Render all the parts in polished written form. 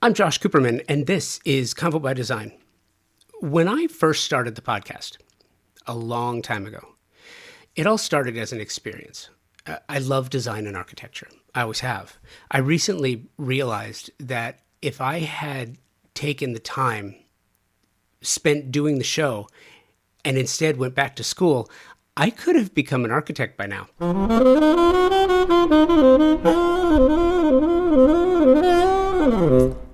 I'm Josh Cooperman, and this is Convo by Design. When I first started the podcast, a long time ago, it all started as an experience. I love design and architecture. I always have. I recently realized that if I had taken the time spent doing the show and instead went back to school, I could have become an architect by now.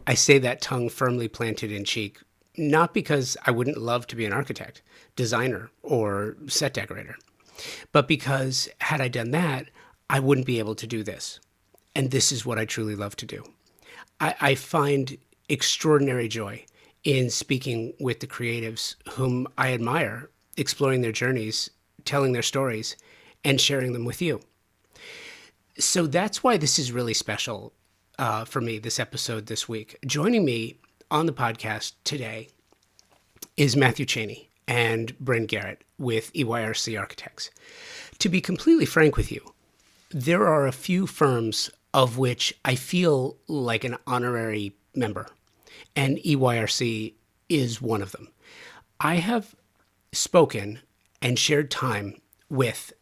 I say that tongue firmly planted in cheek, not because I wouldn't love to be an architect, designer, or set decorator, but because had I done that, I wouldn't be able to do this. And this is what I truly love to do. I find extraordinary joy in speaking with the creatives whom I admire, exploring their journeys, telling their stories, and sharing them with you. So that's why this is really special for me, this episode this week. Joining me on the podcast today is Mathew Chaney and Bryn Garrett with EYRC Architects. To be completely frank with you, there are a few firms of which I feel like an honorary member, and EYRC is one of them. I have spoken and shared time with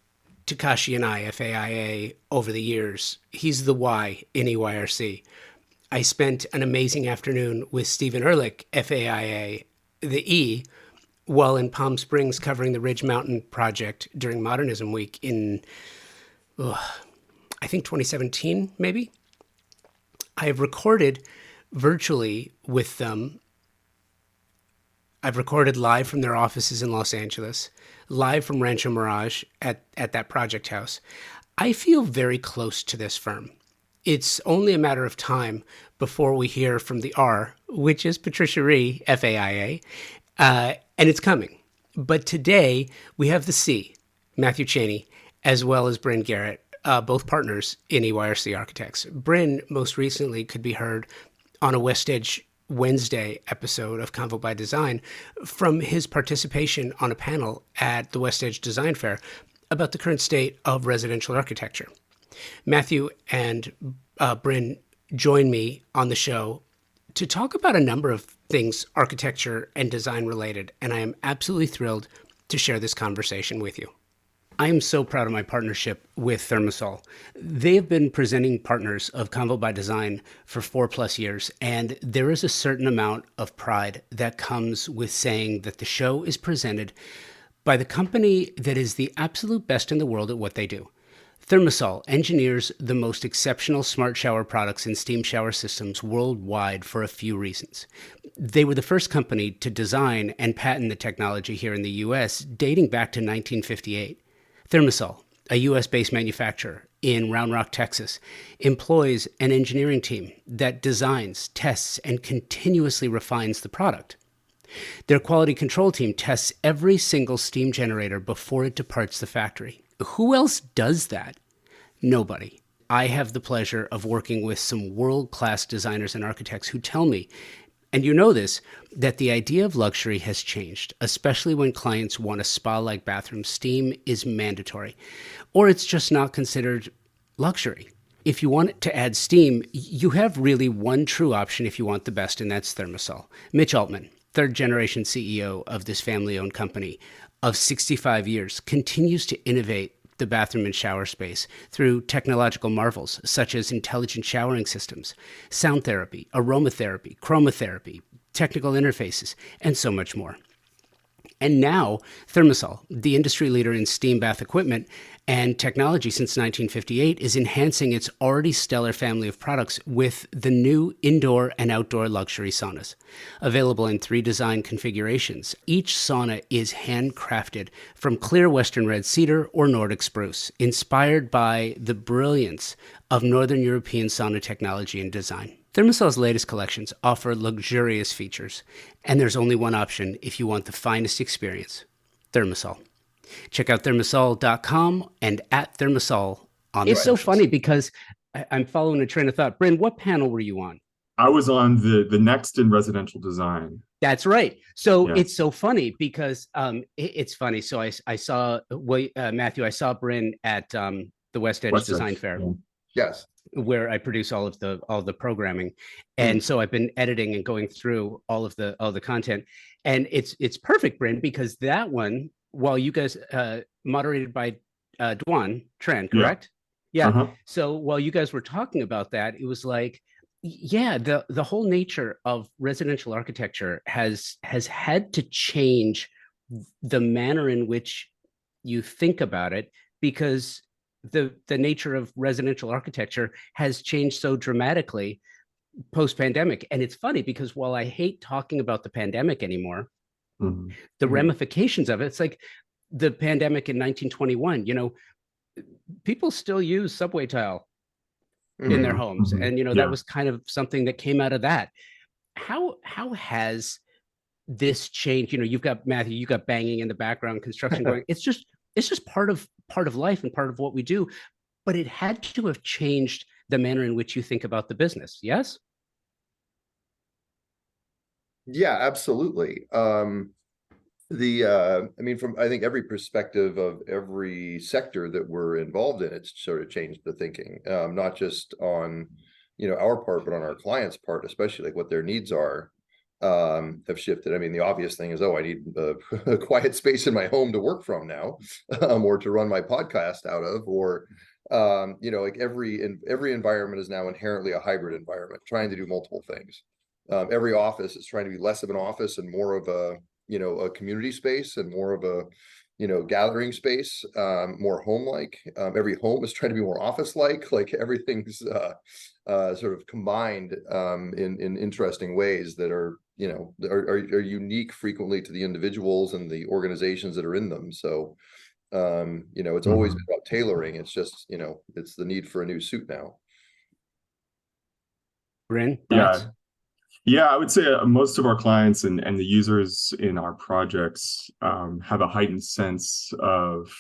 Takashi Yanai, FAIA, over the years. He's the Y in EYRC. I spent an amazing afternoon with Steven Ehrlich, FAIA, the E, while in Palm Springs covering the Ridge Mountain project during Modernism Week in, I think 2017, maybe. I have recorded virtually with them. I've recorded live from their offices in Los Angeles, live from Rancho Mirage at that project house. I feel very close to this firm. It's only a matter of time before we hear from the R, which is Patricia Rhee, FAIA, and it's coming. But today we have the C, Mathew Chaney, as well as Bryn Garrett, both partners in EYRC Architects. Bryn most recently could be heard on a WestEdge Wednesday episode of Convo by Design from his participation on a panel at the WestEdge Design Fair about the current state of residential architecture. Mathew and Bryn join me on the show to talk about a number of things architecture and design related, and I am absolutely thrilled to share this conversation with you. I am so proud of my partnership with Thermosol. They have been presenting partners of Convo by Design for 4+ years, and there is a certain amount of pride that comes with saying that the show is presented by the company that is the absolute best in the world at what they do. Thermosol engineers the most exceptional smart shower products and steam shower systems worldwide for a few reasons. They were the first company to design and patent the technology here in the US, dating back to 1958. Thermosol, a U.S.-based manufacturer in Round Rock, Texas, employs an engineering team that designs, tests, and continuously refines the product. Their quality control team tests every single steam generator before it departs the factory. Who else does that? Nobody. I have the pleasure of working with some world-class designers and architects who tell me, and you know this, that the idea of luxury has changed, especially when clients want a spa-like bathroom. Steam is mandatory, or it's just not considered luxury. If you want to add steam, you have really one true option if you want the best, and that's Thermosol. Mitch Altman, third-generation CEO of this family-owned company of 65 years, continues to innovate the bathroom and shower space through technological marvels such as intelligent showering systems, sound therapy, aromatherapy, chromotherapy, technical interfaces, and so much more. And now, Thermosol, the industry leader in steam bath equipment and technology since 1958, is enhancing its already stellar family of products with the new indoor and outdoor luxury saunas. Available in 3 design configurations, each sauna is handcrafted from clear Western red cedar or Nordic spruce, inspired by the brilliance of Northern European sauna technology and design. Thermosol's latest collections offer luxurious features, and there's only one option if you want the finest experience: Thermosol. Check out thermosol.com and at Thermosol on the It's socials. So funny because I'm following a train of thought. Bryn, what panel were you on? I was on the next in residential design. That's right. So It's so funny because it's funny. So I saw Mathew, I saw Bryn at the WestEdge Design Fair. Yeah. Yes. where I produce all of the programming. And so I've been editing and going through all the content. And it's perfect, Bryn, because that one, while you guys moderated by Duan Tran, correct? Yeah. Uh-huh. So while you guys were talking about that, it was like, yeah, the whole nature of residential architecture has had to change the manner in which you think about it, because the nature of residential architecture has changed so dramatically post-pandemic. And it's funny because while I hate talking about the pandemic anymore, the ramifications of it, it's like the pandemic in 1921, people still use subway tile in their homes. And, that was kind of something that came out of that. How has this changed? You've got Mathew, you got banging in the background, construction going. It's just part of life and part of what we do. But it had to have changed the manner in which you think about the business. Yes? Yeah, absolutely. I think every perspective of every sector that we're involved in, it's sort of changed the thinking, not just on, our part, but on our clients' part, especially like what their needs are, have shifted. I mean, the obvious thing is, I need a quiet space in my home to work from now, or to run my podcast out of, or, like every environment is now inherently a hybrid environment, trying to do multiple things. Every office is trying to be less of an office and more of a community space, and more of a gathering space, more home-like. Every home is trying to be more office-like. Like everything's sort of combined in interesting ways that are are unique frequently to the individuals and the organizations that are in them. So it's always been about tailoring. It's just it's the need for a new suit now. Bryn, thoughts? Yeah, I would say most of our clients and the users in our projects have a heightened sense of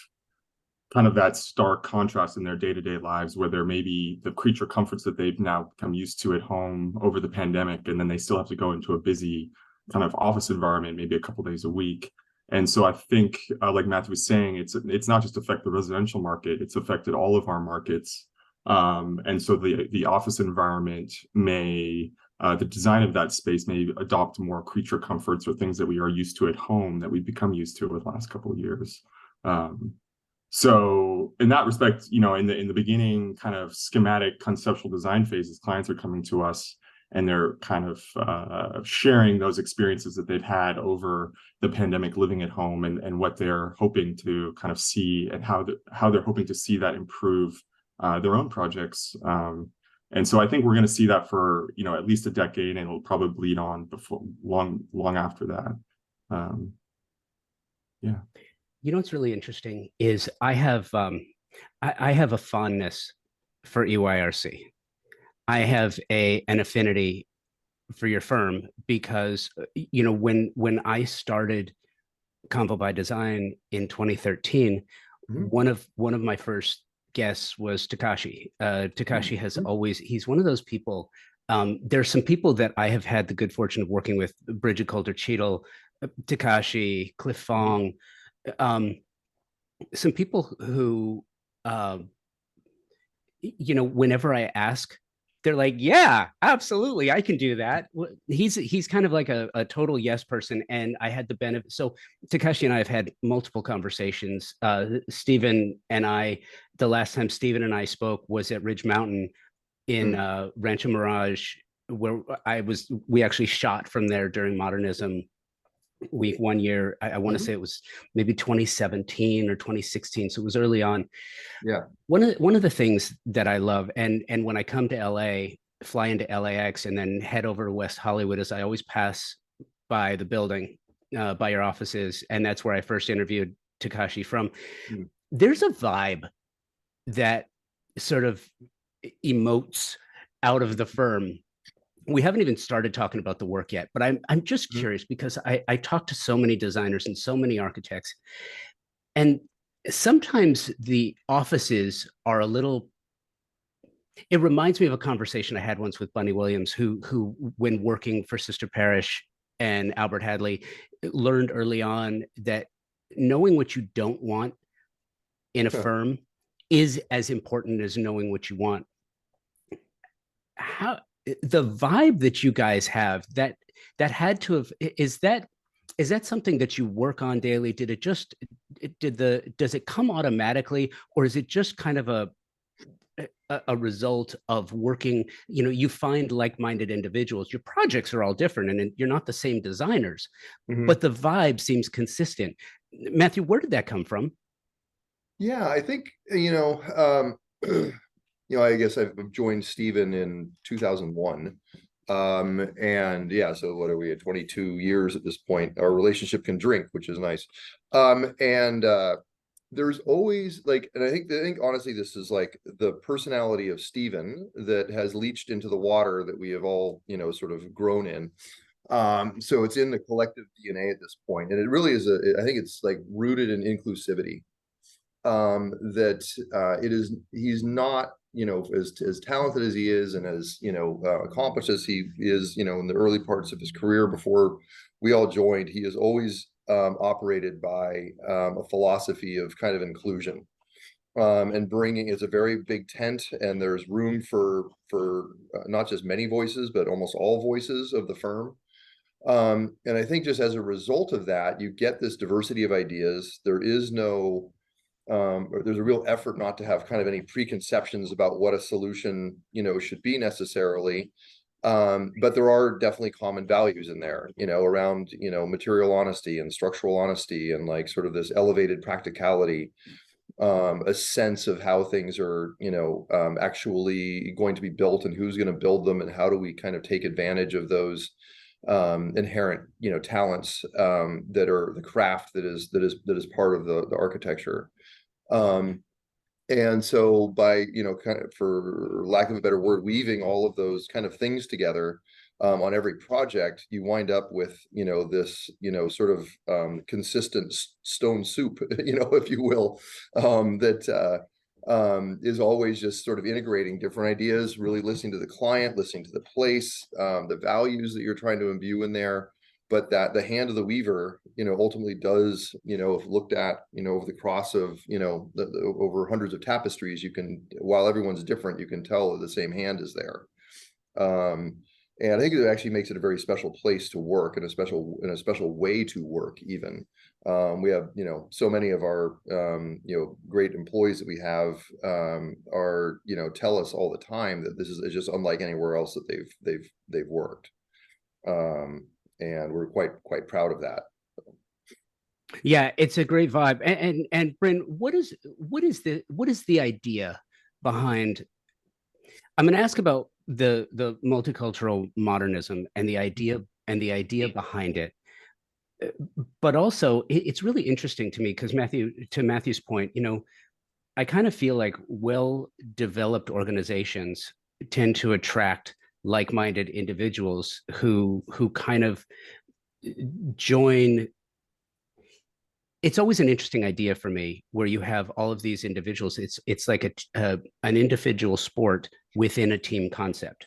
kind of that stark contrast in their day-to-day lives, where there may be the creature comforts that they've now become used to at home over the pandemic, and then they still have to go into a busy kind of office environment, maybe a couple days a week. And so I think, like Mathew was saying, it's not just affect the residential market, it's affected all of our markets. And so the office environment may, the design of that space may adopt more creature comforts or things that we are used to at home that we've become used to over the last couple of years. So in that respect, in the beginning kind of schematic conceptual design phases, clients are coming to us and they're kind of sharing those experiences that they've had over the pandemic living at home, and what they're hoping to kind of see, and how they're hoping to see that improve their own projects. And so I think we're going to see that for, at least a decade, and it'll probably bleed on before long after that. Yeah. What's really interesting is I have a fondness for EYRC. I have an affinity for your firm because when I started Convo by Design in 2013, one of my first guests was Takashi. Takashi has always, he's one of those people. There's some people that I have had the good fortune of working with: Bridget Coulter-Cheadle, Takashi, Cliff Fong, some people who, whenever I ask, they're like, yeah, absolutely, I can do that. He's kind of like a total yes person. And I had the benefit. So Takashi and I have had multiple conversations. Steven and I, the last time Steven and I spoke was at Ridge Mountain in Rancho Mirage, where we actually shot from there during Modernism week 1 year. I want to say it was maybe 2017 or 2016. So it was early on. Yeah. One of the things that I love, and when I come to LA, fly into LAX and then head over to West Hollywood, is I always pass by the building, by your offices. And that's where I first interviewed Takashi from. There's a vibe that sort of emotes out of the firm. We haven't even started talking about the work yet, but I'm just curious because I talk to so many designers and so many architects, and sometimes the offices are a little. It reminds me of a conversation I had once with Bunny Williams, who when working for Sister Parish and Albert Hadley, learned early on that knowing what you don't want in a firm is as important as knowing what you want how the vibe that you guys have, that had to have, is that something that you work on daily? Did it just does it come automatically, or is it just kind of a result of working? You find like-minded individuals. Your projects are all different, and you're not the same designers, but the vibe seems consistent. Mathew, where did that come from? Yeah, I think, I guess I've joined Steven in 2001. And yeah, so what are we at 22 years at this point? Our relationship can drink, which is nice. And there's always like, and I think honestly, this is like the personality of Steven that has leached into the water that we have all, sort of grown in. So it's in the collective DNA at this point, and it really is I think it's like rooted in inclusivity. That he's not, as talented as he is, and as accomplished as he is, in the early parts of his career before we all joined, he has always operated by a philosophy of kind of inclusion, and bringing. It's a very big tent, and there's room for not just many voices, but almost all voices of the firm. And I think just as a result of that, you get this diversity of ideas. There is no or there's a real effort not to have kind of any preconceptions about what a solution, should be necessarily. But there are definitely common values in there, around, material honesty and structural honesty, and like sort of this elevated practicality, a sense of how things are, actually going to be built, and who's going to build them, and how do we kind of take advantage of those inherent, talents, that are the craft that is part of the architecture. And so by, kind of, for lack of a better word, weaving all of those kind of things together, on every project, you wind up with, this, sort of consistent stone soup, if you will, that is always just sort of integrating different ideas, really listening to the client, listening to the place, the values that you're trying to imbue in there. But that the hand of the weaver, ultimately does, if looked at, over the cross of, over hundreds of tapestries, you can, while everyone's different, you can tell that the same hand is there. And I think it actually makes it a very special place to work, and a special way to work even. We have, so many of our, great employees that we have, are, tell us all the time that this is just unlike anywhere else that they've worked. And we're quite proud of that. Yeah, it's a great vibe. And Bryn, what is the idea behind? I'm going to ask about the multicultural modernism and the idea behind it. But also, it's really interesting to me because to Matthew's point, I kind of feel like well-developed organizations tend to attract like-minded individuals who kind of join. It's always an interesting idea for me where you have all of these individuals. It's like an individual sport within a team concept.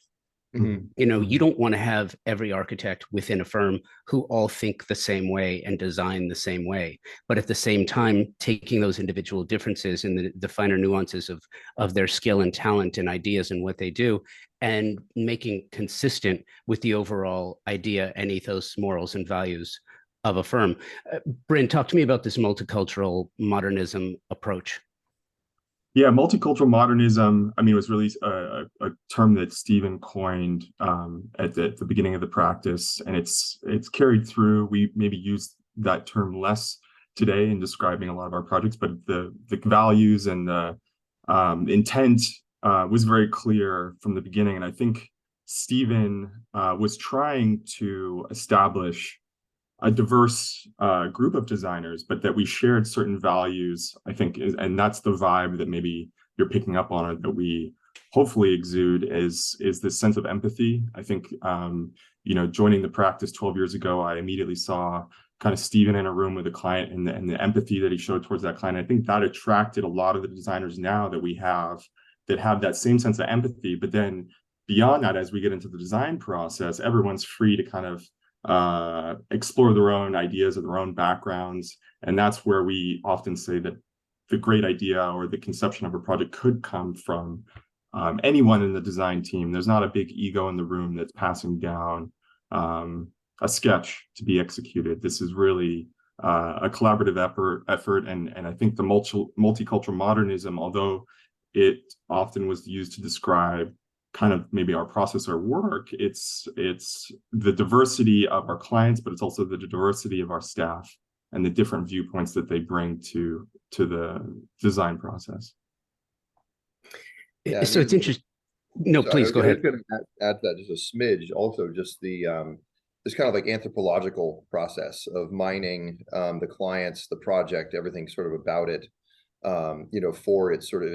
Mm-hmm. You don't want to have every architect within a firm who all think the same way and design the same way, but at the same time taking those individual differences and the finer nuances of their skill and talent and ideas and what they do, and making consistent with the overall idea and ethos, morals, and values of a firm. Bryn, talk to me about this multicultural modernism approach. Yeah, multicultural modernism, I mean, was really a term that Steven coined at the beginning of the practice, and it's carried through. We maybe use that term less today in describing a lot of our projects, but the values and the intent was very clear from the beginning. And I think Steven was trying to establish a diverse group of designers, but that we shared certain values, I think, and that's the vibe that maybe you're picking up on, or that we hopefully exude, is this sense of empathy. I think, joining the practice 12 years ago, I immediately saw kind of Steven in a room with a client, and the empathy that he showed towards that client. I think that attracted a lot of the designers now that we have that same sense of empathy. But then beyond that, as we get into the design process, everyone's free to kind of explore their own ideas or their own backgrounds. And that's where we often say that the great idea or the conception of a project could come from anyone in the design team. There's not a big ego in the room that's passing down a sketch to be executed. This is really a collaborative effort, and I think the multicultural modernism, although it often was used to describe kind of maybe our process or work, it's the diversity of our clients, but it's also the diversity of our staff and the different viewpoints that they bring to the design process. Yeah, So it's interesting. No, so please go ahead. I was going to add to that just a smidge. Also, just the this kind of like anthropological process of mining the clients, the project, everything sort of about it, for its sort of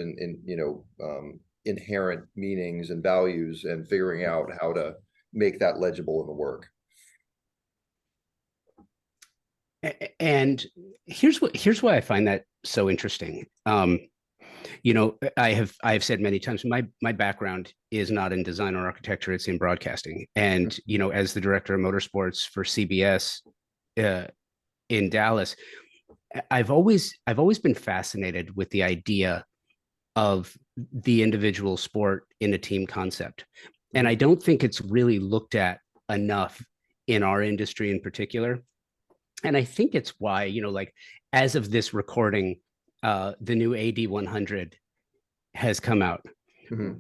inherent meanings and values, and figuring out how to make that legible in the work. And here's why I find that so interesting. I have said many times, my background is not in design or architecture; it's in broadcasting. And as the director of motorsports for CBS in Dallas, I've always been fascinated with the idea of the individual sport in a team concept, and I don't think it's really looked at enough in our industry in particular. And I think it's why, like as of this recording, the new AD100 has come out,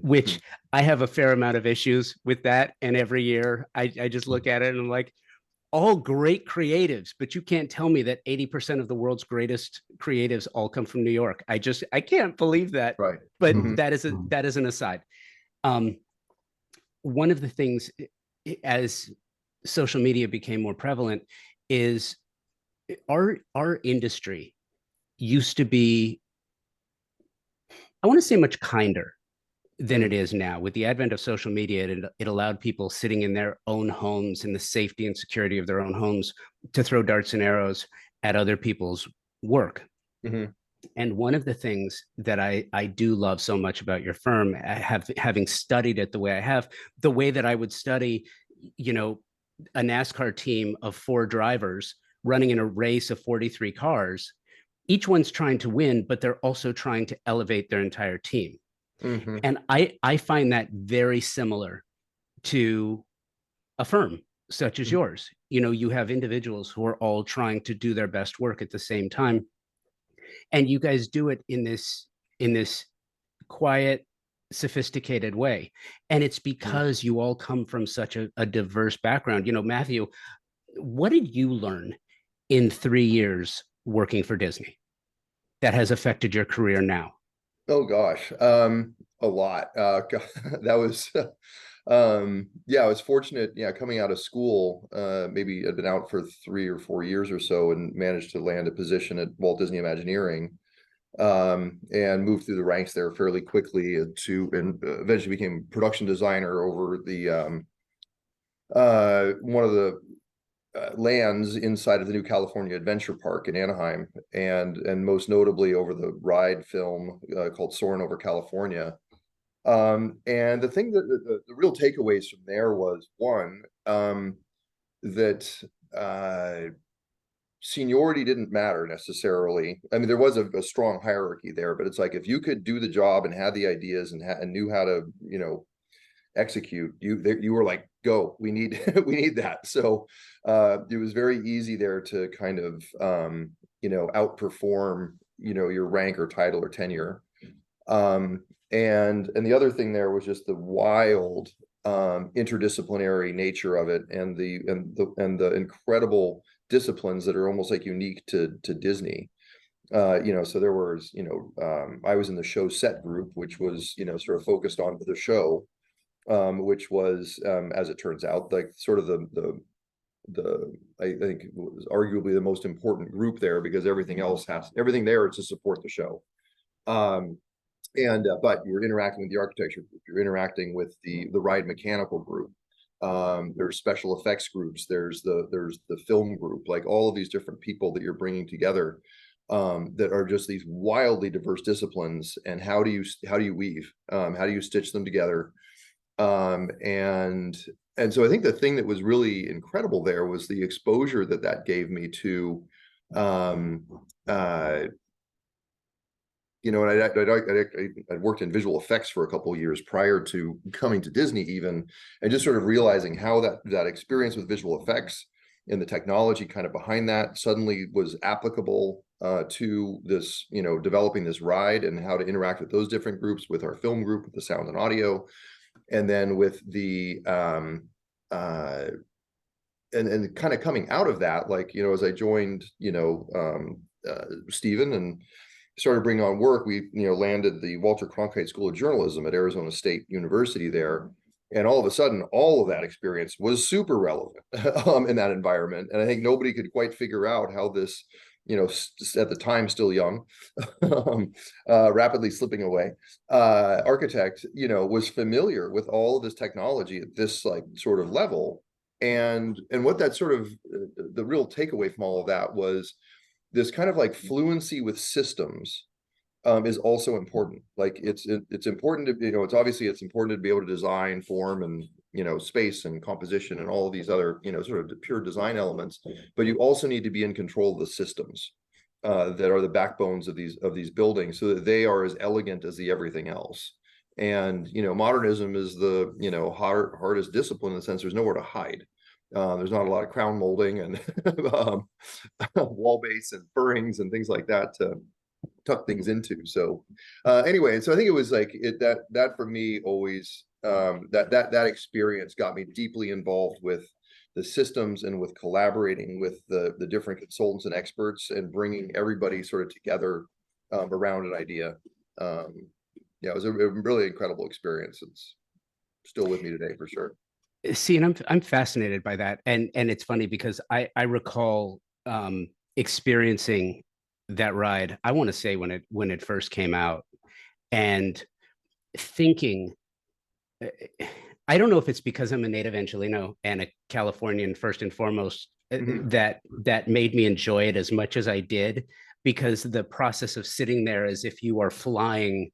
which I have a fair amount of issues with that. And every year I just look at it and I'm like, all great creatives, but you can't tell me that 80% of the world's greatest creatives all come from New York. I can't believe that. Right. But that is an aside. One of the things, as social media became more prevalent, is our industry used to be, I want to say, much kinder than it is now. With the advent of social media, it allowed people sitting in their own homes, in the safety and security of their own homes, to throw darts and arrows at other people's work. And one of the things that I do love so much about your firm, having studied it the way I have, the way that I would study, a NASCAR team of 4 drivers running in a race of 43 cars, each one's trying to win, but they're also trying to elevate their entire team. And I find that very similar to a firm such as yours. You have individuals who are all trying to do their best work at the same time. And you guys do it in this quiet, sophisticated way. And it's because you all come from such a diverse background. Mathew, what did you learn in 3 years working for Disney that has affected your career now? Oh gosh, a lot. That was, I was fortunate. Yeah, coming out of school, maybe I'd been out for 3 or 4 years or so, and managed to land a position at Walt Disney Imagineering, and moved through the ranks there fairly quickly, and eventually became production designer over the one of the lands inside of the new California Adventure Park in Anaheim, and most notably over the ride film called Soarin' Over California. And the thing that the real takeaways from there was, one, that seniority didn't matter necessarily. I mean, there was a strong hierarchy there, but it's like, if you could do the job and had the ideas and knew how to execute, you were like, go, we need that. So it was very easy there to kind of outperform your rank or title or tenure. And the other thing there was just the wild interdisciplinary nature of it, and the incredible disciplines that are almost like unique to Disney. So there was, I was in the show set group, which was, sort of focused on the show, which was, as it turns out, like sort of the I think it was arguably the most important group there, because everything there is to support the show. But you're interacting with the architecture group, you're interacting with the ride mechanical group. There's special effects groups, there's the film group, like all of these different people that you're bringing together, that are just these wildly diverse disciplines. And how do you weave? How do you stitch them together? And so I think the thing that was really incredible there was the exposure that gave me to, you know, and I'd worked in visual effects for a couple of years prior to coming to Disney even, and just sort of realizing how that experience with visual effects and the technology kind of behind that suddenly was applicable to this, you know, developing this ride and how to interact with those different groups, with our film group, with the sound and audio, and then with the and kind of coming out of that, like, you know, as I joined, you know, Steven and started bringing on work, we, you know, landed the Walter Cronkite School of Journalism at Arizona State University there. And all of a sudden, all of that experience was super relevant in that environment. And I think nobody could quite figure out how this, you know, at the time still young, rapidly slipping away, architect, you know, was familiar with all of this technology at this like sort of level. And what that sort of, the real takeaway from all of that was this kind of like fluency with systems is also important. Like it's important to, you know, it's important to be able to design form and, you know, space and composition and all of these other, you know, sort of pure design elements, but you also need to be in control of the systems that are the backbones of these buildings, so that they are as elegant as the everything else. And, you know, modernism is the, you know, hardest discipline in the sense there's nowhere to hide. There's not a lot of crown molding and wall base and furrings and things like that to tuck things into. So anyway, so I think it was like that for me always, that experience got me deeply involved with the systems and with collaborating with the different consultants and experts and bringing everybody sort of together around an idea. Yeah, it was a really incredible experience. It's still with me today for sure. See, and I'm fascinated by that, and it's funny because I recall experiencing that ride. I want to say when it first came out, and thinking, I don't know if it's because I'm a native Angelino and a Californian first and foremost, that made me enjoy it as much as I did, because the process of sitting there as if you are flying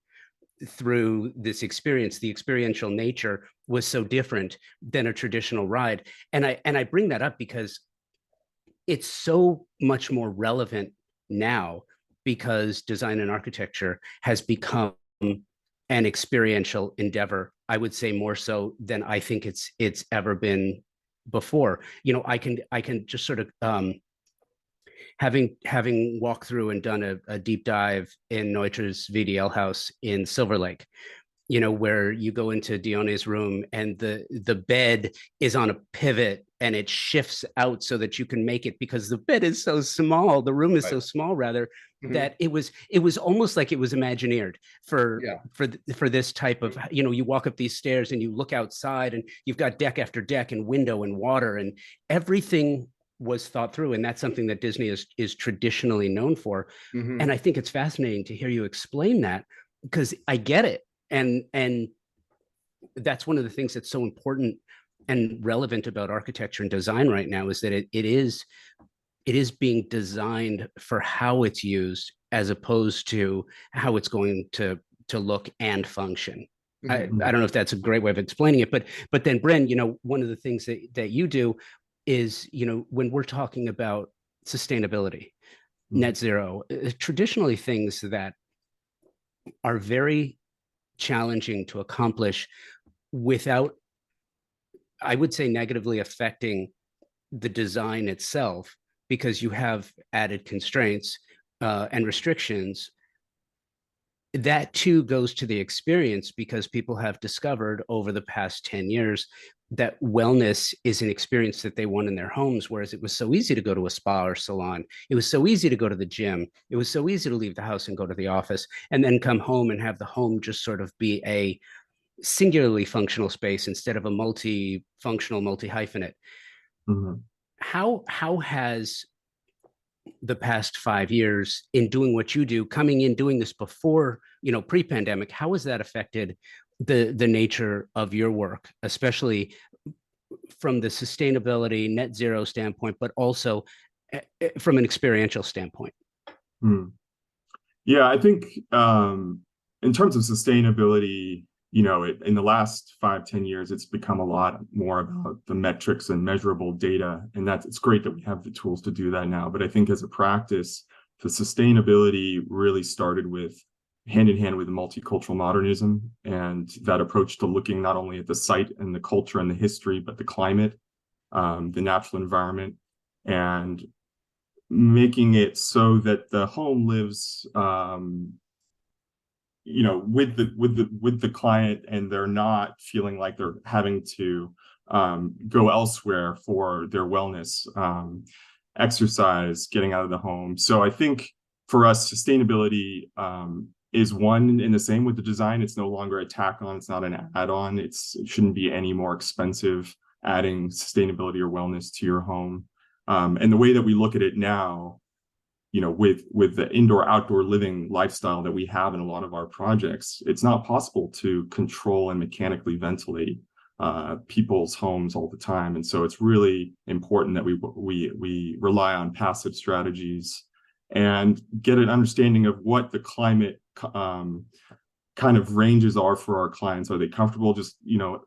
through this experience, the experiential nature was so different than a traditional ride. And I bring that up because it's so much more relevant now, because design and architecture has become an experiential endeavor. I would say more so than I think it's ever been before. You know, I can just sort of having walked through and done a deep dive in Neutra's VDL house in Silver Lake, you know, where you go into Dione's room and the bed is on a pivot and it shifts out so that you can make it, because the bed is so small, the room is so small rather, that it was almost like it was imagineered for this type of, you know, you walk up these stairs and you look outside and you've got deck after deck and window and water, and everything was thought through. And that's something that Disney is traditionally known for. And I think it's fascinating to hear you explain that, because I get it. And that's one of the things that's so important and relevant about architecture and design right now, is that it is being designed for how it's used as opposed to how it's going to look and function. I don't know if that's a great way of explaining it, but then Bryn, you know, one of the things that you do is, you know, when we're talking about sustainability, net zero, traditionally things that are very challenging to accomplish without, I would say, negatively affecting the design itself, because you have added constraints and restrictions. That too goes to the experience, because people have discovered over the past 10 years that wellness is an experience that they want in their homes, whereas it was so easy to go to a spa or salon. It was so easy to go to the gym. It was so easy to leave the house and go to the office and then come home and have the home just sort of be a singularly functional space instead of a multi-functional, multi-hyphenate. How has the past 5 years in doing what you do, coming in, doing this before, you know, pre-pandemic, how has that affected the nature of your work, especially from the sustainability, net zero standpoint, but also from an experiential standpoint? Yeah, I think in terms of sustainability, you know, in the last 5-10 years, it's become a lot more about the metrics and measurable data. And it's great that we have the tools to do that now. But I think as a practice, the sustainability really started with hand in hand with multicultural modernism and that approach to looking not only at the site and the culture and the history, but the climate, the natural environment, and making it so that the home lives with the client, and they're not feeling like they're having to go elsewhere for their wellness, exercise, getting out of the home. So I think for us, sustainability is one and the same with the design. It's no longer a tack on, it's not an add-on. It shouldn't be any more expensive adding sustainability or wellness to your home. And the way that we look at it now, with the indoor outdoor living lifestyle that we have in a lot of our projects, it's not possible to control and mechanically ventilate people's homes all the time. And so it's really important that we rely on passive strategies and get an understanding of what the climate kind of ranges are for our clients. Are they comfortable just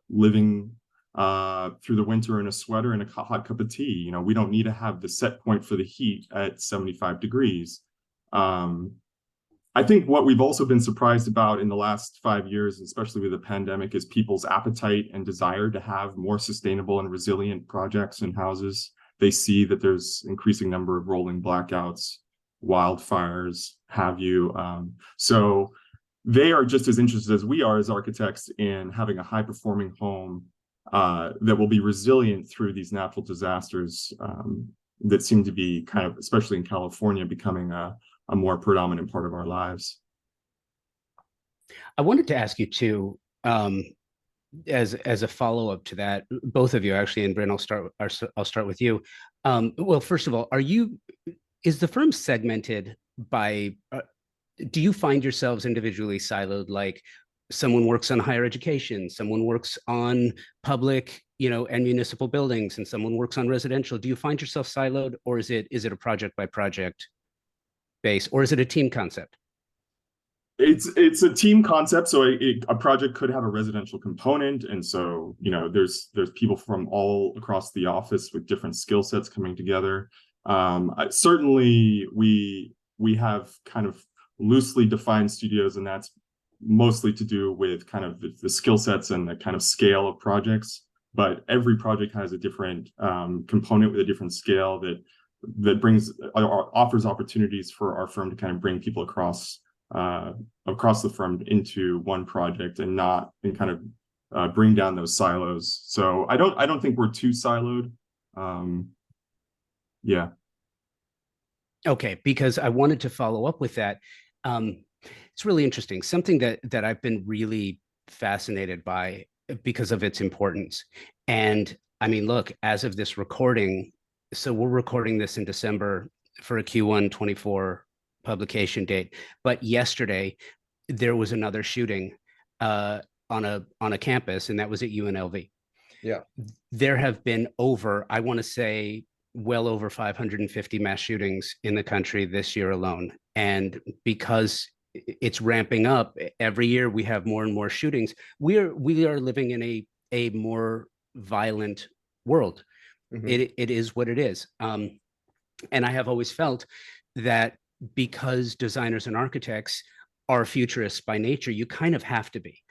living through the winter in a sweater and a hot cup of tea? We don't need to have the set point for the heat at 75 degrees. I think what we've also been surprised about in the last 5 years, especially with the pandemic, is people's appetite and desire to have more sustainable and resilient projects and houses. They see that there's increasing number of rolling blackouts, wildfires, have you. So they are just as interested as we are as architects in having a high-performing home that will be resilient through these natural disasters that seem to be kind of, especially in California, becoming a more predominant part of our lives. I wanted to ask you too, as a follow-up to that, both of you actually, and Bryn, I'll start with you. Well, first of all, is the firm segmented by? Do you find yourselves individually siloed? Like, someone works on higher education, someone works on public, and municipal buildings, and someone works on residential. Do you find yourself siloed, or is it a project by project base, or is it a team concept? It's a team concept. So a project could have a residential component, and so there's people from all across the office with different skill sets coming together. Certainly, we have kind of loosely defined studios, and that's mostly to do with kind of the skill sets and the kind of scale of projects. But every project has a different component with a different scale that offers opportunities for our firm to kind of bring people across the firm into one project and kind of bring down those silos. So I don't think we're too siloed. Yeah. Okay, because I wanted to follow up with that. It's really interesting. Something that I've been really fascinated by because of its importance. And I mean, look, as of this recording, so we're recording this in December for a Q1 24 publication date. But yesterday, there was another shooting on a campus, and that was at UNLV. Yeah. There have been I want to say, well over 550 mass shootings in the country this year alone. And because it's ramping up every year, we have more and more shootings. We are living in a more violent world. Mm-hmm. It is what it is. And I have always felt that because designers and architects are futurists by nature, you kind of have to be.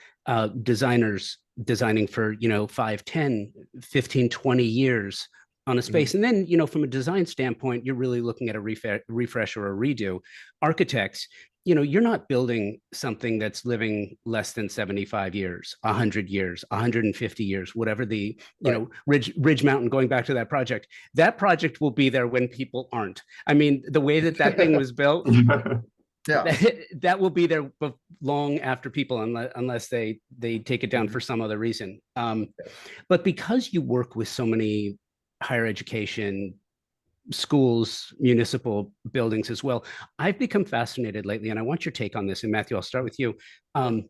Designers designing for 5, 10, 15, 20 years on a space. Mm-hmm. And then, from a design standpoint, you're really looking at a refresh or a redo. Architects, you're not building something that's living less than 75 years, 100 years, 150 years, whatever the, right. Ridge Mountain, going back to that project will be there when people aren't. I mean, the way that thing was built, yeah, that will be there long after people, unless they take it down for some other reason. But because you work with so many higher education schools, municipal buildings as well, I've become fascinated lately, and I want your take on this. And Mathew, I'll start with you. And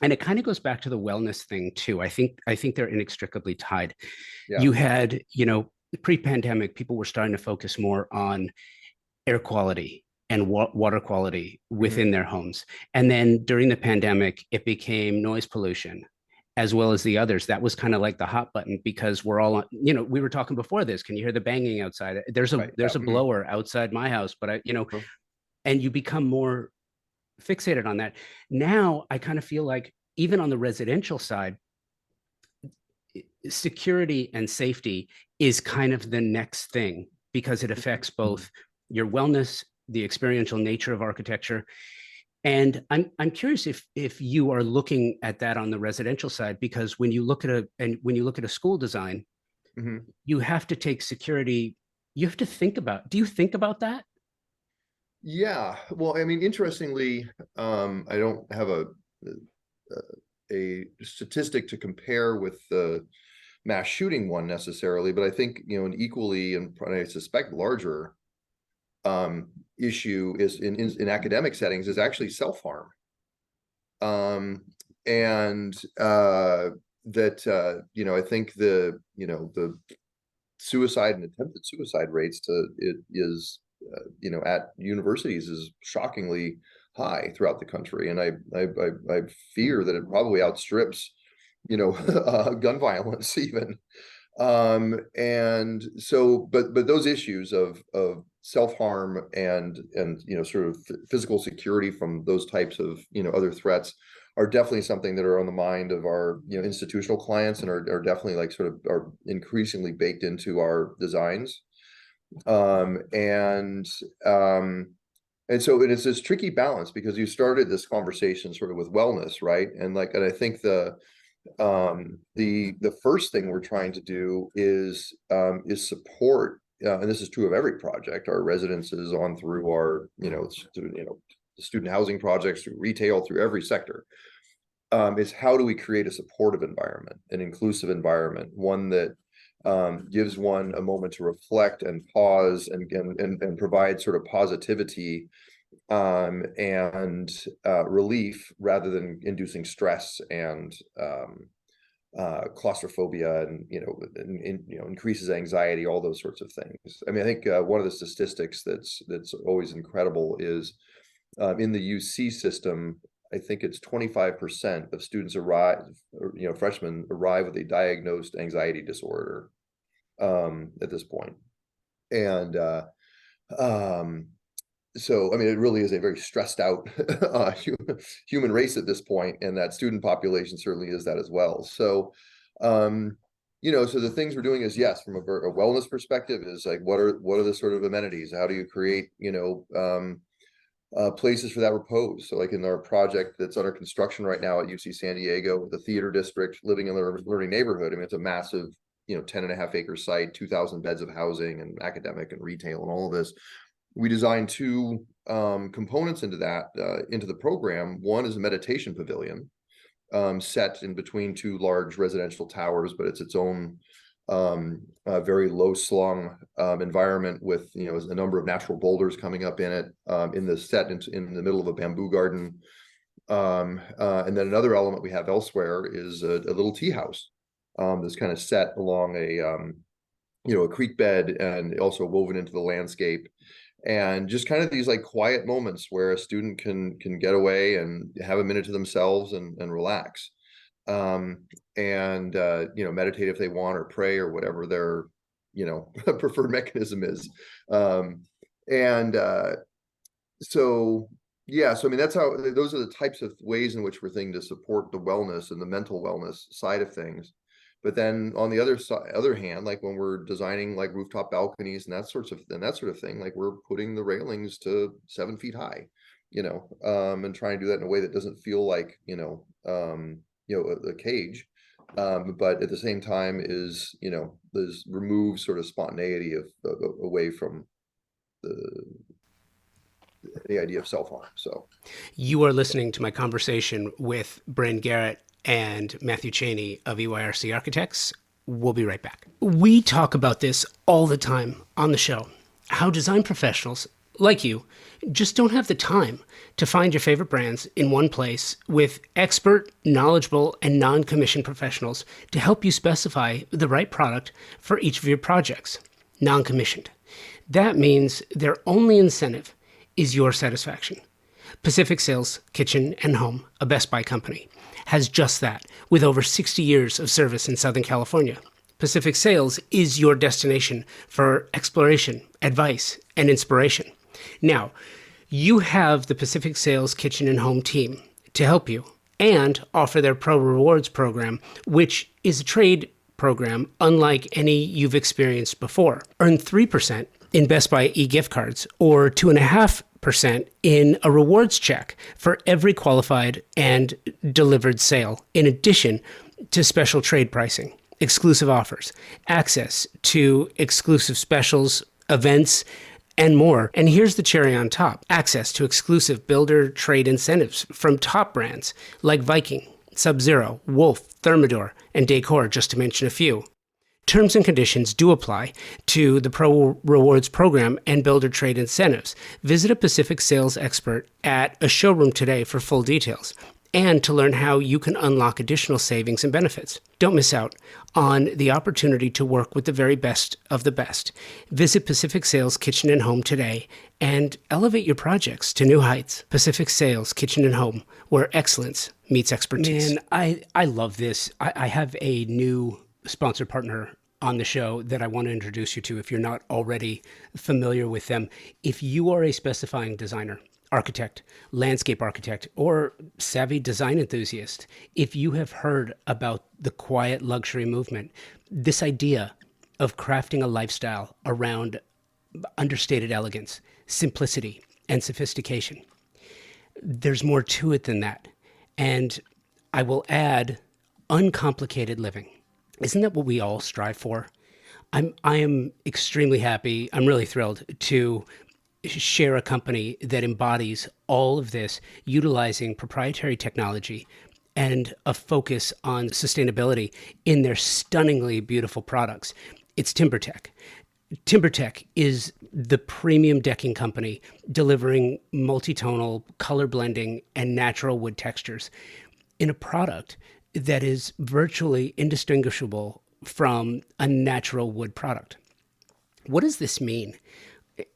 it kind of goes back to the wellness thing too. I think they're inextricably tied. Yeah. You had, pre-pandemic, people were starting to focus more on air quality and water quality within their homes. And then during the pandemic, it became noise pollution, as well as the others. That was kind of like the hot button, because we're all, we were talking before this. Can you hear the banging outside? There's a blower outside my house, but and you become more fixated on that. Now I kind of feel like even on the residential side, security and safety is kind of the next thing because it affects both your wellness, the experiential nature of architecture. And I'm curious if you are looking at that on the residential side, because when you look at a school design, you have to take security. You have to think about. Do you think about that? Yeah. Well, I mean, interestingly, I don't have a statistic to compare with the mass shooting one necessarily, but I think, an equally, and I suspect larger issue is in academic settings is actually self-harm. And that I think the suicide and attempted suicide rates is at universities is shockingly high throughout the country, and I fear that it probably outstrips gun violence even. And so, but those issues of self-harm and sort of physical security from those types of other threats are definitely something that are on the mind of our institutional clients, and are definitely like sort of are increasingly baked into our designs. And so it's this tricky balance, because you started this conversation sort of with wellness, right? And I think the first thing we're trying to do is support, and this is true of every project, our residences on through our student housing projects, through retail, through every sector, is how do we create a supportive environment, an inclusive environment, one that gives one a moment to reflect and pause and provide sort of positivity and relief, rather than inducing stress and claustrophobia and increases anxiety, all those sorts of things. I mean, I think one of the statistics that's always incredible is in the UC system, I think it's 25% of students freshmen arrive with a diagnosed anxiety disorder at this point. And so, I mean, it really is a very stressed out human race at this point, and that student population certainly is that as well. So, so the things we're doing is, yes, from a wellness perspective, is like, what are the sort of amenities? How do you create, places for that repose? So like in our project that's under construction right now at UC San Diego, the theater district, living in the learning neighborhood. I mean, it's a massive, 10.5 acre site, 2,000 beds of housing and academic and retail and all of this. We designed two components into the program. One is a meditation pavilion set in between two large residential towers, but it's its own very low slung environment with a number of natural boulders coming up in it, in the set in the middle of a bamboo garden. And then another element we have elsewhere is a little tea house that's kind of set along a creek bed, and also woven into the landscape. And just kind of these like quiet moments where a student can get away and have a minute to themselves and relax. And meditate if they want, or pray, or whatever their preferred mechanism is. So yeah, so I mean, those are the types of ways in which we're thinking to support the wellness and the mental wellness side of things. But then on the other hand, like when we're designing like rooftop balconies and that sort of thing, like we're putting the railings to 7 feet high, and trying to do that in a way that doesn't feel like a cage, but at the same time is there's removes sort of spontaneity away from the idea of self-harm. So you are listening to my conversation with Bryn Garrett and Mathew Chaney of EYRC Architects. We'll be right back. We talk about this all the time on the show, how design professionals like you just don't have the time to find your favorite brands in one place with expert, knowledgeable, and non-commissioned professionals to help you specify the right product for each of your projects. Non-commissioned. That means their only incentive is your satisfaction. Pacific Sales Kitchen and Home, a Best Buy company, has just that, with over 60 years of service in Southern California. Pacific Sales is your destination for exploration, advice, and inspiration. Now, You have the Pacific Sales Kitchen and Home team to help you and offer their Pro Rewards program, which is a trade program unlike any you've experienced before. Earn 3% in Best Buy e-gift cards or 2.5% in a rewards check for every qualified and delivered sale, in addition to special trade pricing, exclusive offers, access to exclusive specials, events, and more. And here's the cherry on top: access to exclusive builder trade incentives from top brands like Viking, Sub-Zero, Wolf, Thermador, and Decor, just to mention a few. Terms and conditions do apply to the Pro Rewards program and builder trade incentives. Visit a Pacific sales expert at a showroom today for full details and to learn how you can unlock additional savings and benefits. Don't miss out on the opportunity to work with the very best of the best. Visit Pacific Sales Kitchen and Home today and elevate your projects to new heights. Pacific Sales Kitchen and Home, where excellence meets expertise. Man, I love this. I have a new sponsor partner on the show that I want to introduce you to if you're not already familiar with them. If you are a specifying designer, architect, landscape architect, or savvy design enthusiast, if you have heard about the quiet luxury movement, this idea of crafting a lifestyle around understated elegance, simplicity, and sophistication, there's more to it than that. And I will add uncomplicated living. Isn't that what we all strive for? I am extremely happy. I'm really thrilled to share a company that embodies all of this, utilizing proprietary technology and a focus on sustainability in their stunningly beautiful products. It's TimberTech. TimberTech is the premium decking company delivering multi-tonal, color blending, and natural wood textures in a product that is virtually indistinguishable from a natural wood product. What does this mean?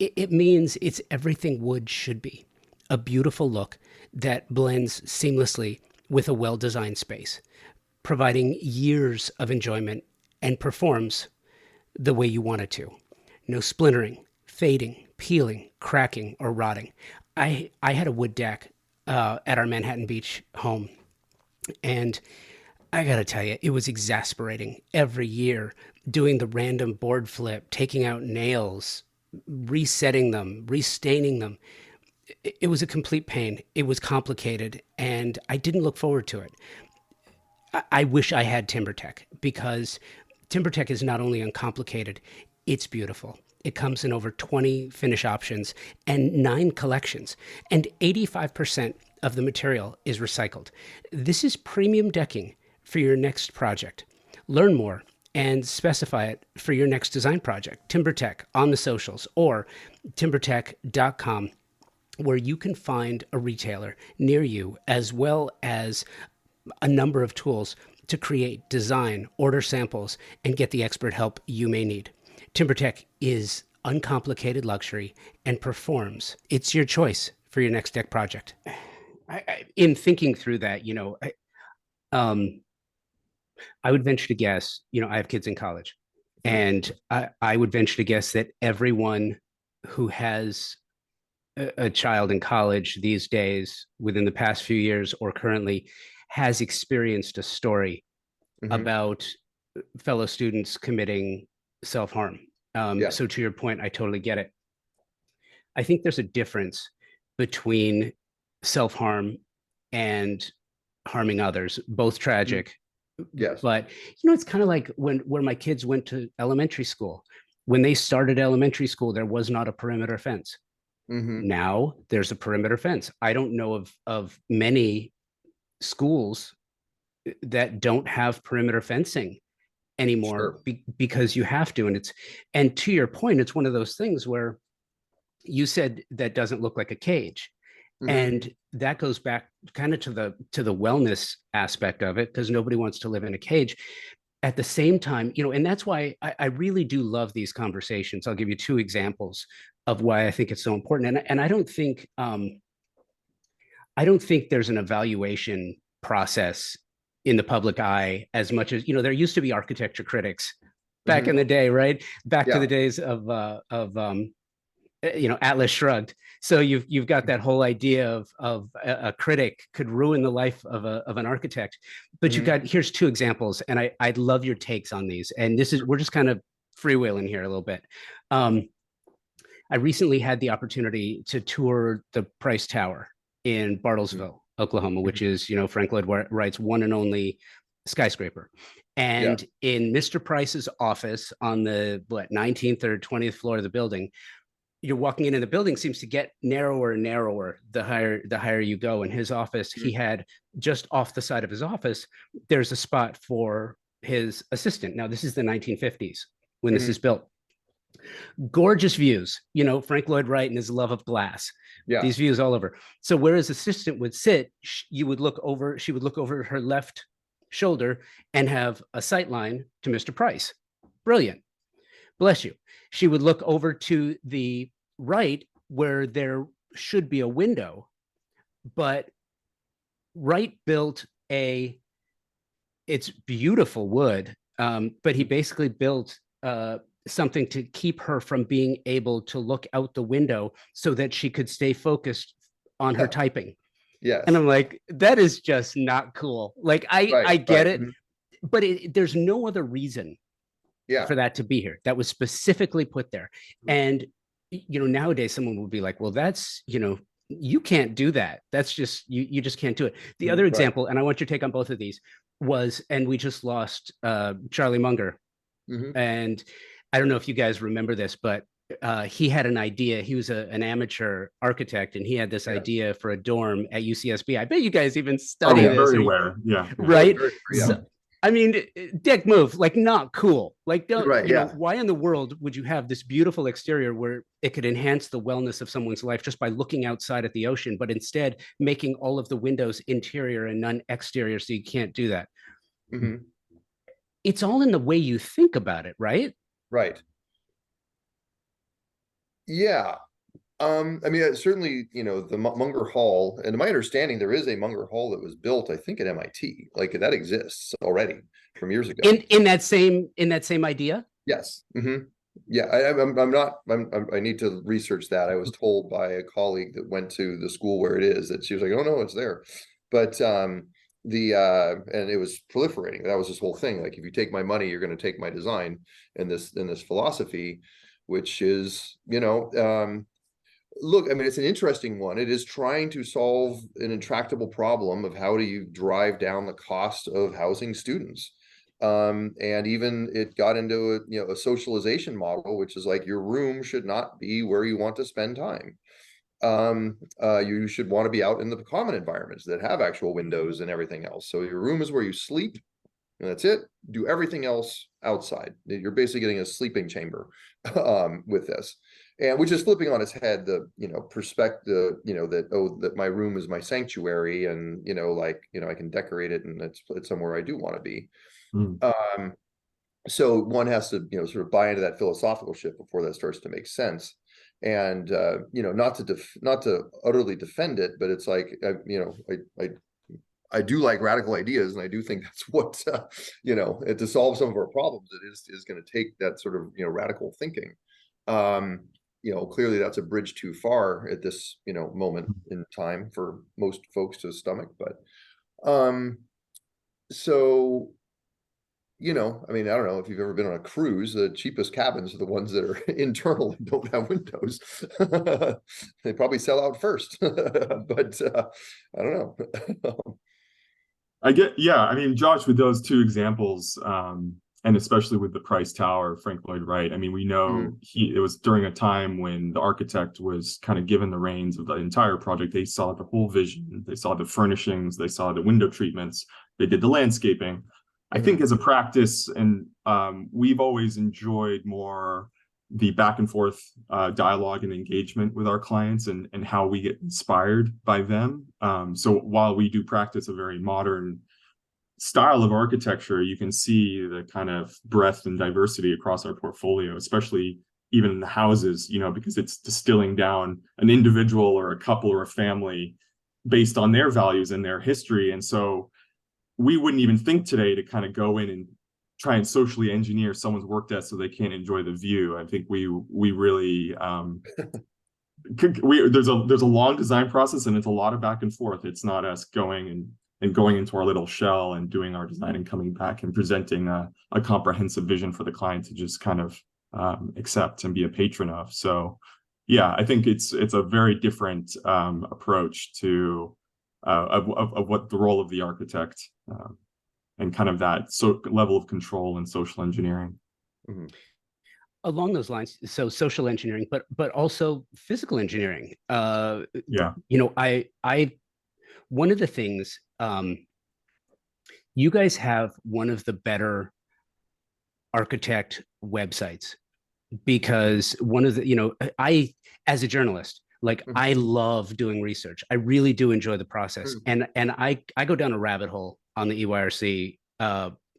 It means it's everything wood should be: a beautiful look that blends seamlessly with a well-designed space, providing years of enjoyment, and performs the way you want it to. No splintering, fading, peeling, cracking, or rotting. I had a wood deck at our Manhattan Beach home, and I gotta tell you, it was exasperating every year doing the random board flip, taking out nails, resetting them, restaining them. It was a complete pain. It was complicated, and I didn't look forward to it. I wish I had TimberTech, because TimberTech is not only uncomplicated, it's beautiful. It comes in over 20 finish options and 9 collections, and 85% of the material is recycled. This is premium decking for your next project. Learn more and specify it for your next design project. TimberTech on the socials or timbertech.com, where you can find a retailer near you, as well as a number of tools to create, design, order samples, and get the expert help you may need. TimberTech is uncomplicated luxury and performs. It's your choice for your next deck project. In thinking through that, I would venture to guess, I have kids in college, and I would venture to guess that everyone who has a child in college these days, within the past few years or currently, has experienced a story about fellow students committing self-harm. So to your point, I totally get it. I think there's a difference between self-harm and harming others, both tragic. Yes. But, it's kind of like when my kids went to elementary school. When they started elementary school, there was not a perimeter fence. Now there's a perimeter fence. I don't know of many schools that don't have perimeter fencing anymore. Sure. Because you have to. And to your point, it's one of those things where you said that doesn't look like a cage. And that goes back kind of to the wellness aspect of it, because nobody wants to live in a cage. At the same time, and that's why I really do love these conversations. I'll give you 2 examples of why I think it's so important. And I don't think there's an evaluation process in the public eye as much as, there used to be architecture critics back in the day, right? Back to the days of Atlas Shrugged. So you've got that whole idea of a critic could ruin the life of an architect. But you've got, here's two examples, and I'd love your takes on these. And we're just kind of freewheeling here a little bit. I recently had the opportunity to tour the Price Tower in Bartlesville, Oklahoma, which is, Frank Lloyd Wright's one and only skyscraper. And in Mr. Price's office on the 19th or 20th floor of the building, you're walking in and the building seems to get narrower and narrower the higher you go. In his office, he had just off the side of his office, there's a spot for his assistant. Now, this is the 1950s when this is built. Gorgeous views, Frank Lloyd Wright and his love of glass. These views all over. So where his assistant would sit, she would look over her left shoulder and have a sight line to Mr. Price. Brilliant. Bless you. She would look over to the right where there should be a window, but Wright built it's beautiful wood, but he basically built something to keep her from being able to look out the window so that she could stay focused on her typing. Yes. And I'm like, that is just not cool. Like, I get it, but there's no other reason for that to be here. That was specifically put there. And, nowadays someone would be like, well, that's, you can't do that. That's just, you just can't do it. The other example, and I want your take on both of these, was, and we just lost Charlie Munger. And I don't know if you guys remember this, but he had an idea. He was an amateur architect, and he had this idea for a dorm at UCSB. I bet you guys even study this. Very aware. Right? So, I mean, dick move, like, not cool. Like, don't, why in the world would you have this beautiful exterior where it could enhance the wellness of someone's life just by looking outside at the ocean, but instead making all of the windows interior and none exterior, so you can't do that? It's all in the way you think about it, right? Right. Yeah. I mean, certainly, the Munger Hall, and to my understanding, there is a Munger Hall that was built, I think, at MIT. Like, that exists already from years ago. In that same idea? Yes. Yeah. I need to research that. I was told by a colleague that went to the school where it is that she was like, oh no, it's there. But and it was proliferating. That was this whole thing. Like, if you take my money, you're going to take my design, and this philosophy, which is, look, I mean, it's an interesting one. It is trying to solve an intractable problem of how do you drive down the cost of housing students. And even it got into a socialization model, which is like, your room should not be where you want to spend time. You should want to be out in the common environments that have actual windows and everything else. So your room is where you sleep, and that's it. Do everything else outside. You're basically getting a sleeping chamber with this, and which is flipping on its head the perspective, that my room is my sanctuary, and I can decorate it, and it's somewhere I do want to be. So one has to sort of buy into that philosophical shift before that starts to make sense. And not to utterly defend it, but it's like, I do like radical ideas, and I do think that's what to solve some of our problems, it is going to take that sort of radical thinking. Clearly that's a bridge too far at this moment in time for most folks to stomach, but so I mean, I don't know if you've ever been on a cruise. The cheapest cabins are the ones that are internal and don't have windows. They probably sell out first, but I don't know. I mean, Josh, with those two examples, and especially with the Price Tower, Frank Lloyd Wright, I mean, we know it was during a time when the architect was kind of given the reins of the entire project. They saw the whole vision, they saw the furnishings, they saw the window treatments, they did the landscaping. I think as a practice, and we've always enjoyed more the back and forth dialogue and engagement with our clients, and how we get inspired by them. So while we do practice a very modern style of architecture, you can see the kind of breadth and diversity across our portfolio, especially even in the houses, because it's distilling down an individual or a couple or a family based on their values and their history. And so we wouldn't even think today to kind of go in and try and socially engineer someone's work desk so they can't enjoy the view. I think we really there's a long design process, and it's a lot of back and forth. It's not us going and going into our little shell and doing our design and coming back and presenting a comprehensive vision for the client to just kind of accept and be a patron of. So yeah, I think it's a very different approach to of what the role of the architect and kind of that level of control and social engineering. Mm-hmm. Along those lines, so social engineering, but also physical engineering. Yeah. You know, I one of the things, you guys have one of the better architect websites, because one of the, you know, I, as a journalist, like I love doing research. I really do enjoy the process. And I go down a rabbit hole on the EYRC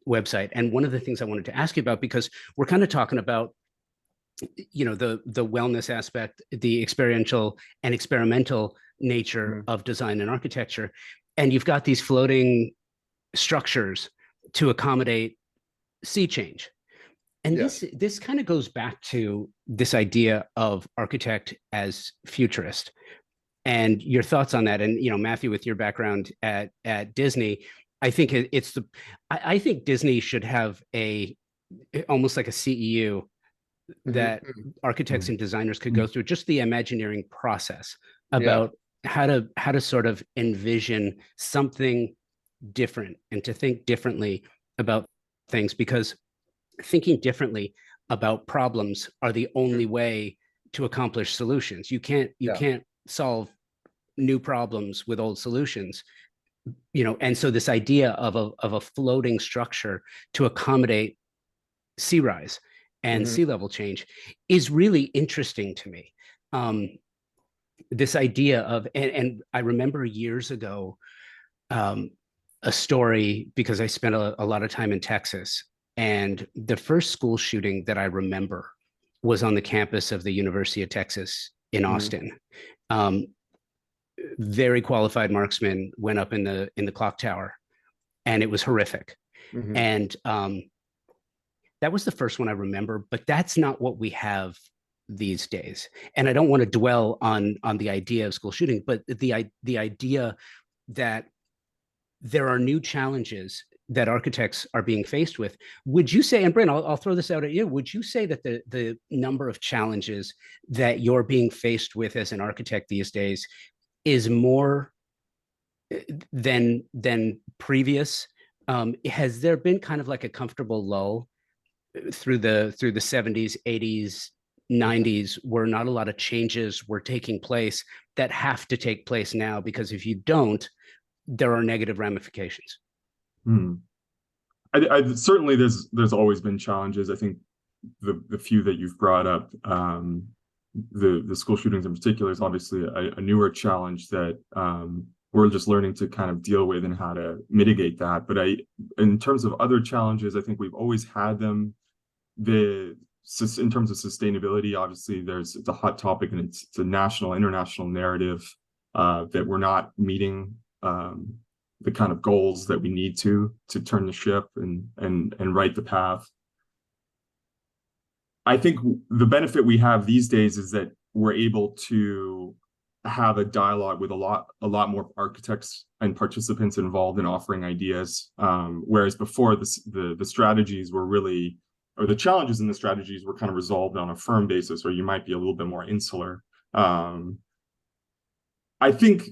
website. And one of the things I wanted to ask you about, because we're kind of talking about, you know, the wellness aspect, the experiential and experimental nature of design and architecture, and you've got these floating structures to accommodate sea change. And this kind of goes back to this idea of architect as futurist, and your thoughts on that. And, you know, Mathew, with your background at Disney, I think I think Disney should have almost like a CEU that architects and designers could go through, just the Imagineering process about how to sort of envision something different and to think differently about things, because thinking differently about problems are the only way to accomplish solutions. You can't solve new problems with old solutions, you know. And so this idea of a floating structure to accommodate sea rise and sea level change is really interesting to me. This idea of, and I remember years ago, a story, because I spent a lot of time in Texas, and the first school shooting that I remember was on the campus of the University of Texas in Austin. Very qualified marksman went up in the clock tower, and it was horrific. And that was the first one I remember, but that's not what we have these days. And I don't want to dwell on the idea of school shooting, but the idea that there are new challenges that architects are being faced with. Would you say, and Bryn, I'll throw this out at you, would you say that the number of challenges that you're being faced with as an architect these days is more than previous? Has there been kind of like a comfortable lull through the 70s, 80s, 90s, where not a lot of changes were taking place that have to take place now, because if you don't, there are negative ramifications? I certainly there's always been challenges. I think the few that you've brought up, the school shootings in particular, is obviously a newer challenge that we're just learning to kind of deal with and how to mitigate that. But in terms of other challenges, I think we've always had them. In terms of sustainability, obviously it's a hot topic, and it's a national, international narrative that we're not meeting the kind of goals that we need to turn the ship and right the path. I think the benefit we have these days is that we're able to have a dialogue with a lot more architects and participants involved in offering ideas, whereas before the strategies were really, or the challenges in the strategies were kind of resolved on a firm basis, or you might be a little bit more insular. I think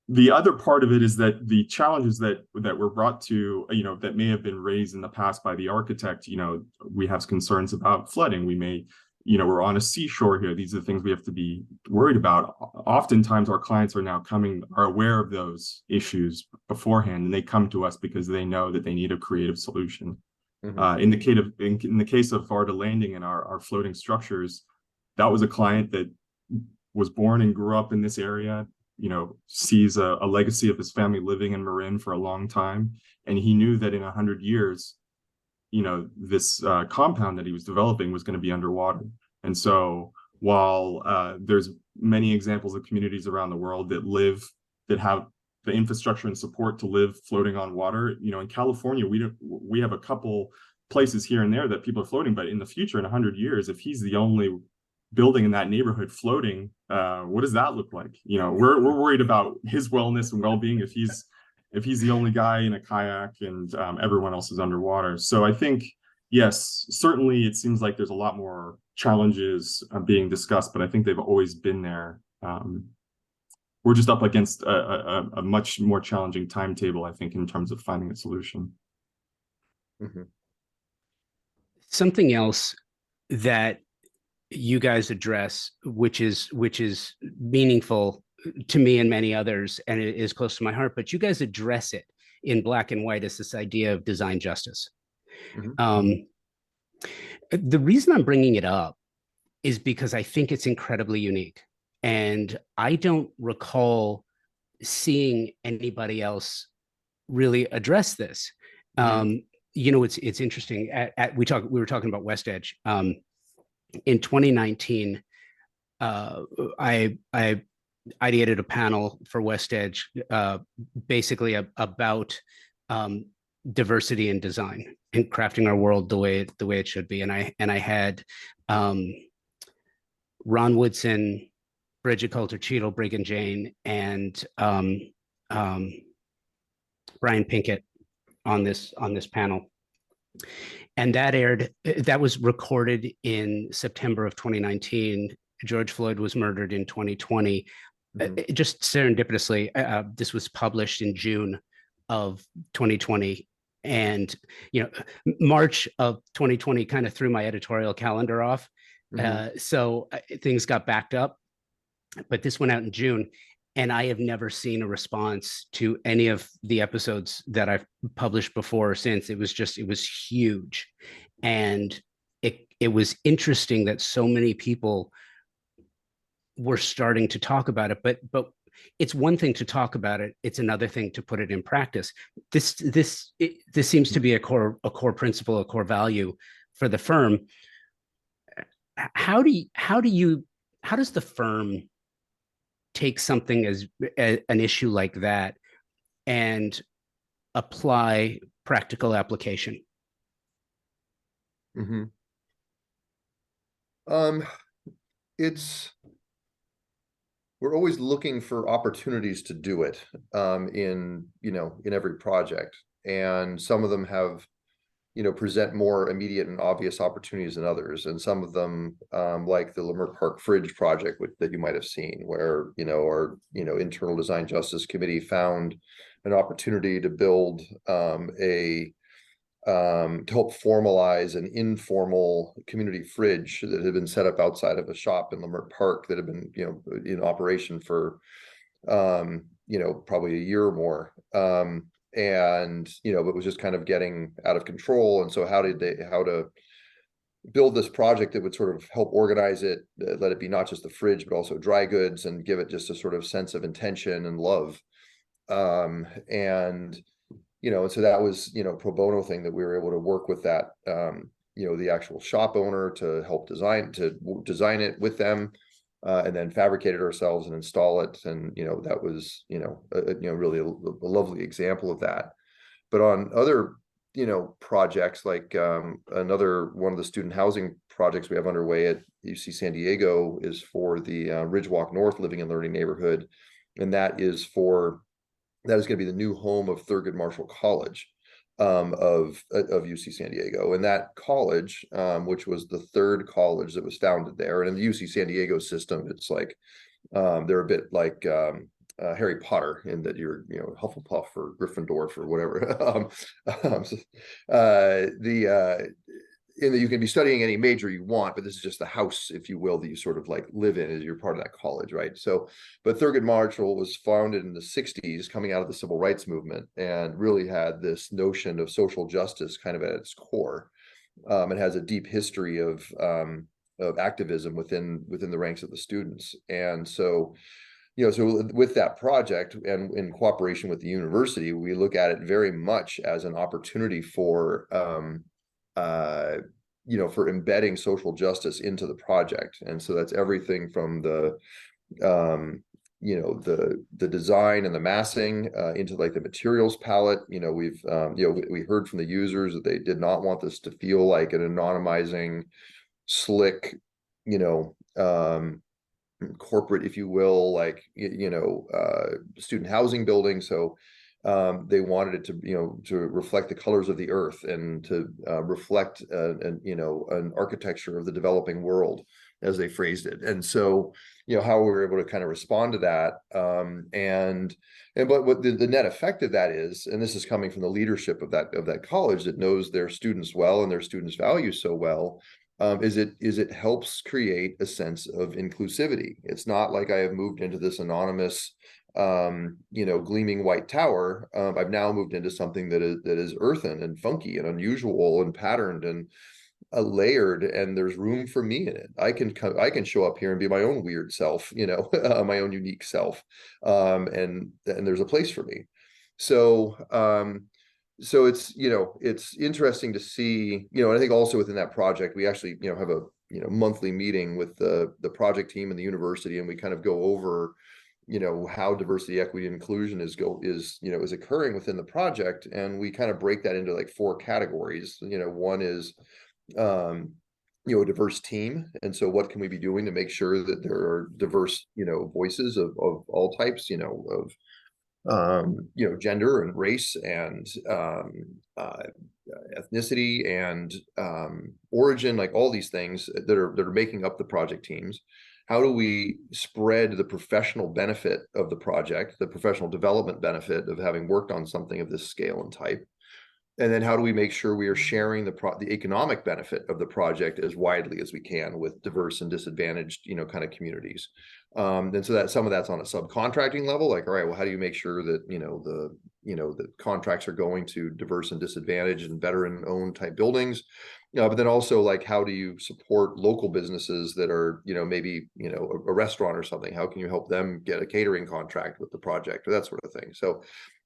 the other part of it is that the challenges that were brought to, you know, that may have been raised in the past by the architect, you know, we have concerns about flooding. We may, you know, we're on a seashore here. These are the things we have to be worried about. Oftentimes our clients are aware of those issues beforehand, and they come to us because they know that they need a creative solution. In the case of Varda Landing and our floating structures, that was a client that was born and grew up in this area, you know, sees a legacy of his family living in Marin for a long time. And he knew that in 100 years, you know, this compound that he was developing was going to be underwater. And so while there's many examples of communities around the world that have the infrastructure and support to live floating on water, you know, in California, we have a couple places here and there that people are floating, but in the future, in 100 years, if he's the only building in that neighborhood floating, what does that look like? You know, we're worried about his wellness and well-being if he's the only guy in a kayak and everyone else is underwater. So I think, yes, certainly it seems like there's a lot more challenges being discussed, but I think they've always been there. We're just up against a much more challenging timetable, I think, in terms of finding a solution. Mm-hmm. Something else that you guys address, which is meaningful to me and many others, and it is close to my heart, but you guys address it in black and white as this idea of design justice. Mm-hmm. The reason I'm bringing it up is because I think it's incredibly unique. And I don't recall seeing anybody else really address this. Mm-hmm. You know, it's interesting. We were talking about WestEdge. In 2019, I ideated a panel for WestEdge, basically about diversity in design and crafting our world the way it should be. And I had Ron Woodson, Bridget Coulter Cheadle, Brigham Jane, and Brian Pinkett on this panel. And that was recorded in September of 2019. George Floyd was murdered in 2020. Mm-hmm. Just serendipitously, this was published in June of 2020. And, you know, March of 2020 kind of threw my editorial calendar off. Mm-hmm. So things got backed up. But this went out in June. And I have never seen a response to any of the episodes that I've published before or since. It was huge. And it was interesting that so many people were starting to talk about it, but it's one thing to talk about it. It's another thing to put it in practice. This seems to be a core principle, a core value for the firm. How does the firm take something as an issue like that and apply practical application? Mm-hmm. We're always looking for opportunities to do it in every project, and some of them have present more immediate and obvious opportunities than others, and some of them like the Leimert Park Fridge project that you might have seen, where our internal design justice committee found an opportunity to build to help formalize an informal community fridge that had been set up outside of a shop in Leimert Park that had been in operation for probably a year or more, and it was just kind of getting out of control. And so how to build this project that would sort of help organize it, let it be not just the fridge but also dry goods, and give it just a sort of sense of intention and love, and so that was pro bono thing that we were able to work with that the actual shop owner to help design it with them, and then fabricate it ourselves and install it. And that was really a lovely example of that. But on other projects, like another one of the student housing projects we have underway at UC San Diego is for the Ridgewalk North Living and Learning neighborhood, and that is going to be the new home of Thurgood Marshall College of UC San Diego. And that college, which was the third college that was founded there, and in the UC San Diego system, it's like they're a bit like Harry Potter, in that you're Hufflepuff or Gryffindor or whatever. In that you can be studying any major you want, but this is just the house, if you will, that you sort of like live in as you're part of that college, right? So, but Thurgood Marshall was founded in the 60s, coming out of the civil rights movement, and really had this notion of social justice kind of at its core. It has a deep history of activism within the ranks of the students. And so, so with that project and in cooperation with the university, we look at it very much as an opportunity for for embedding social justice into the project. And so that's everything from the the design and the massing into like the materials palette. We've we heard from the users that they did not want this to feel like an anonymizing, slick, corporate, if you will, like student housing building. So they wanted it to reflect the colors of the earth and to reflect an architecture of the developing world, as they phrased it. And so how we were able to kind of respond to that, but what the net effect of that is, and this is coming from the leadership of that college that knows their students well and their students' values so well, is it helps create a sense of inclusivity. It's not like I have moved into this anonymous gleaming white tower. I've now moved into something that is earthen and funky and unusual and patterned and layered, and there's room for me in it. I can show up here and be my own weird self, my own unique self, and there's a place for me. So it's interesting to see, and I think also within that project, we actually, have a, monthly meeting with the project team and the university, and we kind of go over, how diversity, equity, and inclusion is occurring within the project. And we kind of break that into like 4 categories. One is, a diverse team. And so what can we be doing to make sure that there are diverse, voices of all types, of gender and race and ethnicity and origin, like all these things that are making up the project teams. How do we spread the professional benefit of the project, the professional development benefit of having worked on something of this scale and type? And then how do we make sure we are sharing the economic benefit of the project as widely as we can with diverse and disadvantaged, kind of communities? And so that some of that's on a subcontracting level, like, all right, well, how do you make sure that, the contracts are going to diverse and disadvantaged and veteran-owned type buildings? But then also, like, how do you support local businesses that are, maybe, a restaurant or something? How can you help them get a catering contract with the project or that sort of thing? So,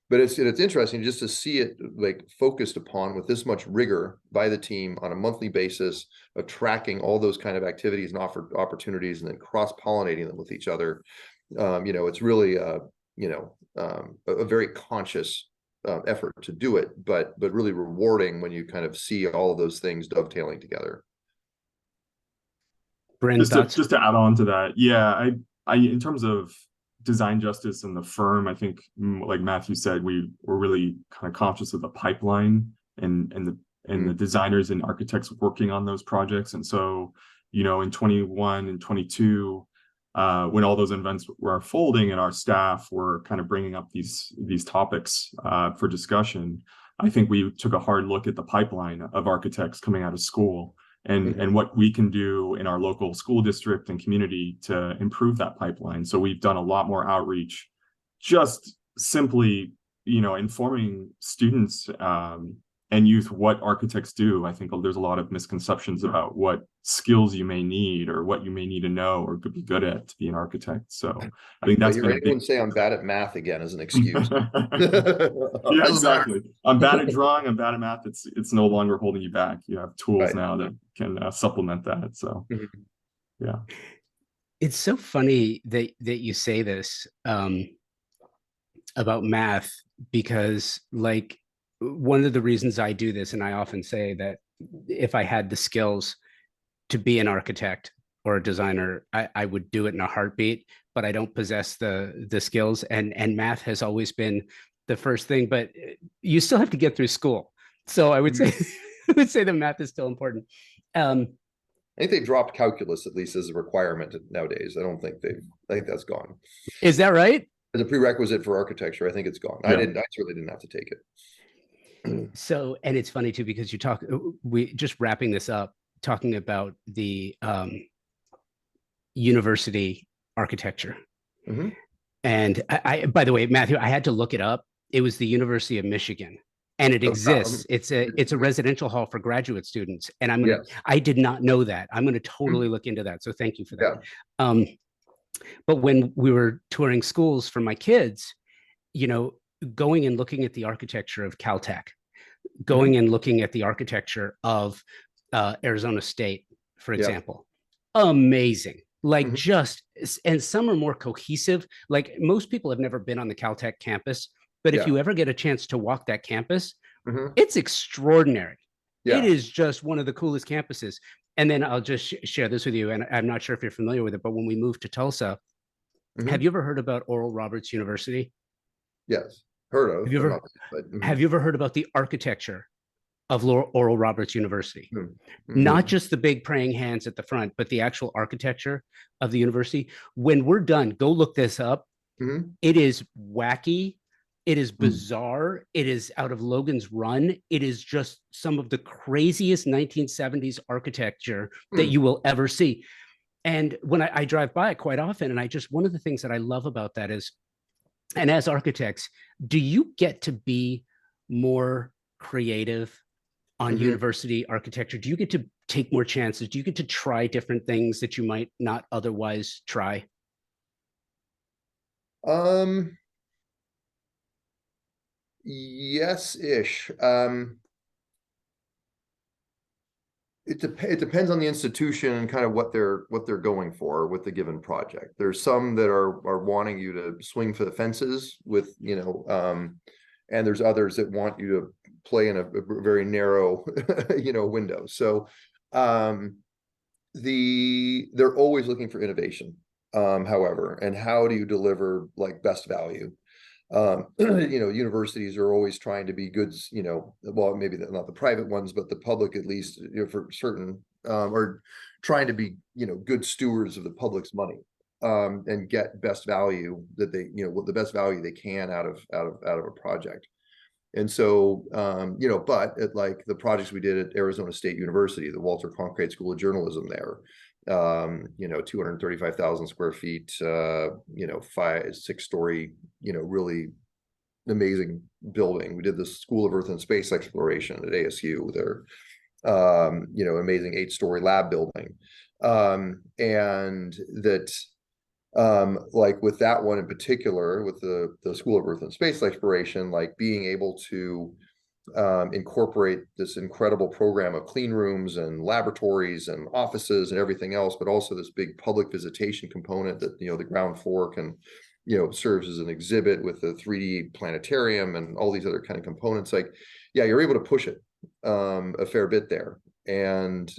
but it's interesting just to see it like focused upon with this much rigor by the team on a monthly basis of tracking all those kind of activities and opportunities and then cross-pollinating them with each other. It's really a very conscious effort to do it, but really rewarding when you kind of see all of those things dovetailing together. Bryn, just to add on to that, yeah, I in terms of design justice in the firm, I think, like Mathew said, we were really kind of conscious of the pipeline and the designers and architects working on those projects. And so, in 21 and 22, when all those events were unfolding and our staff were kind of bringing up these topics for discussion, I think we took a hard look at the pipeline of architects coming out of school and what we can do in our local school district and community to improve that pipeline. So we've done a lot more outreach, just simply, informing students and youth what architects do. I think there's a lot of misconceptions about what skills you may need or what you may need to know or could be good at to be an architect. So I think that's been a big... say I'm bad at math again as an excuse. Yeah, exactly. I'm bad at drawing, I'm bad at math. It's no longer holding you back. You have tools now that can supplement that. So yeah. It's so funny that you say this about math, because like one of the reasons I do this, and I often say that if I had the skills to be an architect or a designer, I would do it in a heartbeat, but I don't possess the skills, and math has always been the first thing, but you still have to get through school. So I would say that math is still important. I think they dropped calculus, at least as a requirement nowadays. I think that's gone. Is that right? As a prerequisite for architecture, I think it's gone. Yeah. I certainly didn't have to take it. So, and it's funny too, because we just wrapping this up, talking about the university architecture. And I, by the way, Mathew, I had to look it up. It was the University of Michigan, and it exists. It's a residential hall for graduate students. And I did not know that. I'm going to totally look into that. So thank you for that. Yeah. But when we were touring schools for my kids, going and looking at the architecture of Caltech, going and looking at the architecture of Arizona State, for example, amazing. like Mhm. just, and some are more cohesive. Like most people have never been on the Caltech campus, but if Yeah. you ever get a chance to walk that campus, Mhm. it's extraordinary. It Yeah. is just one of the coolest campuses. And then I'll just share this with you, and I'm not sure if you're familiar with it, but when we moved to Tulsa, have Mhm. you ever heard about Oral Roberts University? Yes. Heard Have of, you but not, ever but have you ever heard about the architecture of Oral Roberts University? mhm. Not Mhm. just the big praying hands at the front, but the actual architecture of the university. When we're done, go look this up. Mhm. It is wacky. It is Mhm. bizarre. It is out of Logan's Run. It is just some of the craziest 1970s architecture that Mhm. you will ever see. And when I drive by it quite often, and I just, one of the things that I love about that is, and as architects, do you get to be more creative on Mhm. university architecture? Do you get to take more chances? Do you get to try different things that you might not otherwise try? Um, yes-ish. It depends on the institution and kind of what they're going for with the given project. There's some that are wanting you to swing for the fences with, and there's others that want you to play in a very narrow, window. So, um, they're always looking for innovation, however, and how do you deliver like best value? Universities are always trying to be goods, well, maybe not the private ones, but the public at least, for certain, are trying to be, good stewards of the public's money, and get best value that they, what the best value they can out of a project. And so, but at like the projects we did at Arizona State University, the Walter Cronkite School of Journalism there, 235,000 square feet, 6 story, really amazing building. We did the School of Earth and Space Exploration at ASU there, amazing 8 story lab building. And that, like with that one in particular, with the School of Earth and Space Exploration, like being able to incorporate this incredible program of clean rooms and laboratories and offices and everything else, but also this big public visitation component that, the ground floor can, serves as an exhibit with the 3D planetarium and all these other kind of components. Like, yeah, you're able to push it a fair bit there. And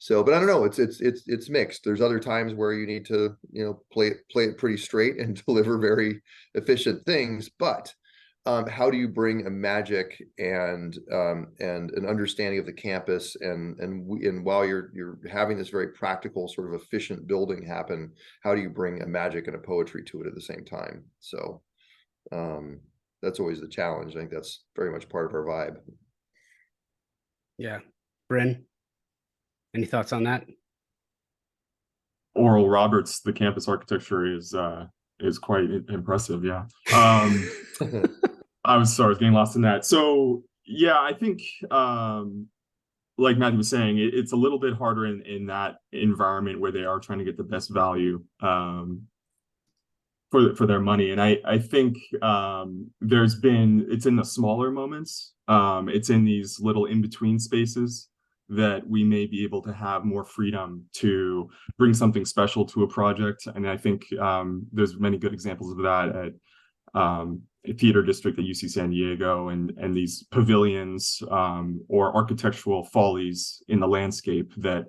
so, but I don't know, it's mixed. There's other times where you need to, play it pretty straight and deliver very efficient things. But how do you bring a magic and an understanding of the campus, and while you're having this very practical sort of efficient building happen, how do you bring a magic and a poetry to it at the same time? So that's always the challenge. I think that's very much part of our vibe. Yeah. Bryn, any thoughts on that? Oral Roberts, the campus architecture is quite impressive. Yeah. I was getting lost in that. So yeah, I think like Mathew was saying, it's a little bit harder in that environment where they are trying to get the best value for their money. And I think it's in the smaller moments. It's in these little in-between spaces that we may be able to have more freedom to bring something special to a project. And I think there's many good examples of that at a theater district at UC San Diego, and these pavilions or architectural follies in the landscape that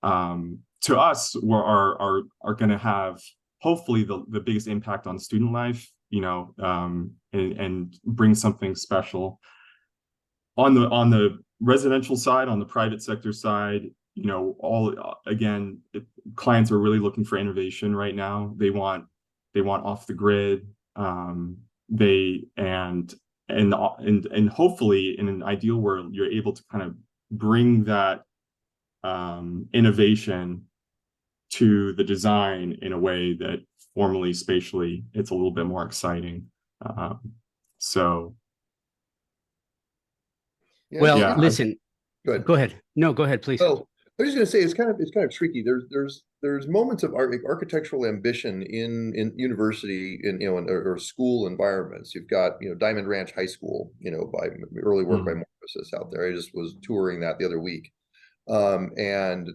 to us are going to have hopefully the biggest impact on student life, and bring something special. On the residential side, on the private sector side, clients are really looking for innovation right now. They want off the grid. They and hopefully in an ideal world, you're able to kind of bring that innovation to the design in a way that formally, spatially, it's a little bit more exciting. So Well, yeah, listen, Good. go ahead. No, go ahead, please. Oh, I was just going to say it's kind of tricky. There's moments of architectural ambition in university, or school environments. You've got, Diamond Ranch High School, by early work by Morphosis out there. I just was touring that the other week. And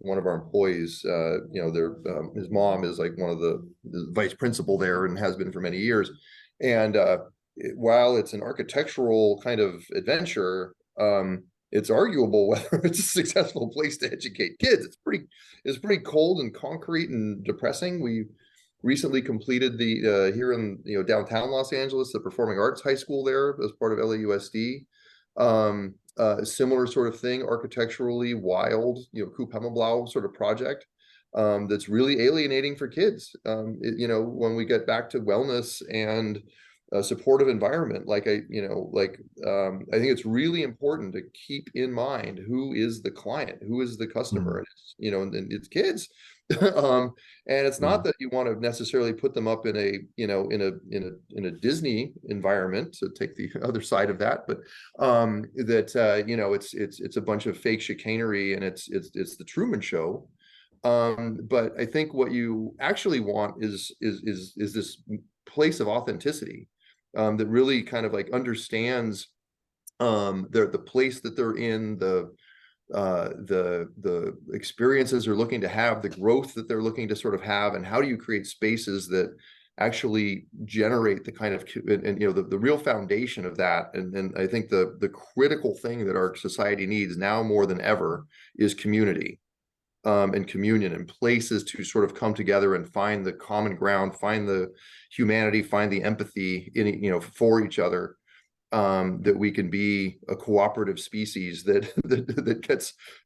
one of our employees, his mom is like one of the vice principal there and has been for many years. And while it's an architectural kind of adventure, it's arguable whether it's a successful place to educate kids. It's pretty cold and concrete and depressing. We recently completed the here in downtown Los Angeles, the Performing Arts High School there as part of LAUSD. Similar sort of thing, architecturally wild, Kuppelblau sort of project that's really alienating for kids. When we get back to wellness and a supportive environment, I think it's really important to keep in mind who is the client, who is the customer, and it's kids. And it's not that you want to necessarily put them up in a Disney environment, to take the other side of that, but it's a bunch of fake chicanery, and it's the Truman Show. But I think what you actually want is this place of authenticity that really kind of understands the place that they're in, the experiences they're looking to have, the growth that they're looking to sort of have, and how do you create spaces that actually generate the kind of the real foundation of that. And I think the critical thing that our society needs now more than ever is community and communion, and places to sort of come together and find the common ground, find the humanity, find the empathy in for each other. That we can be a cooperative species that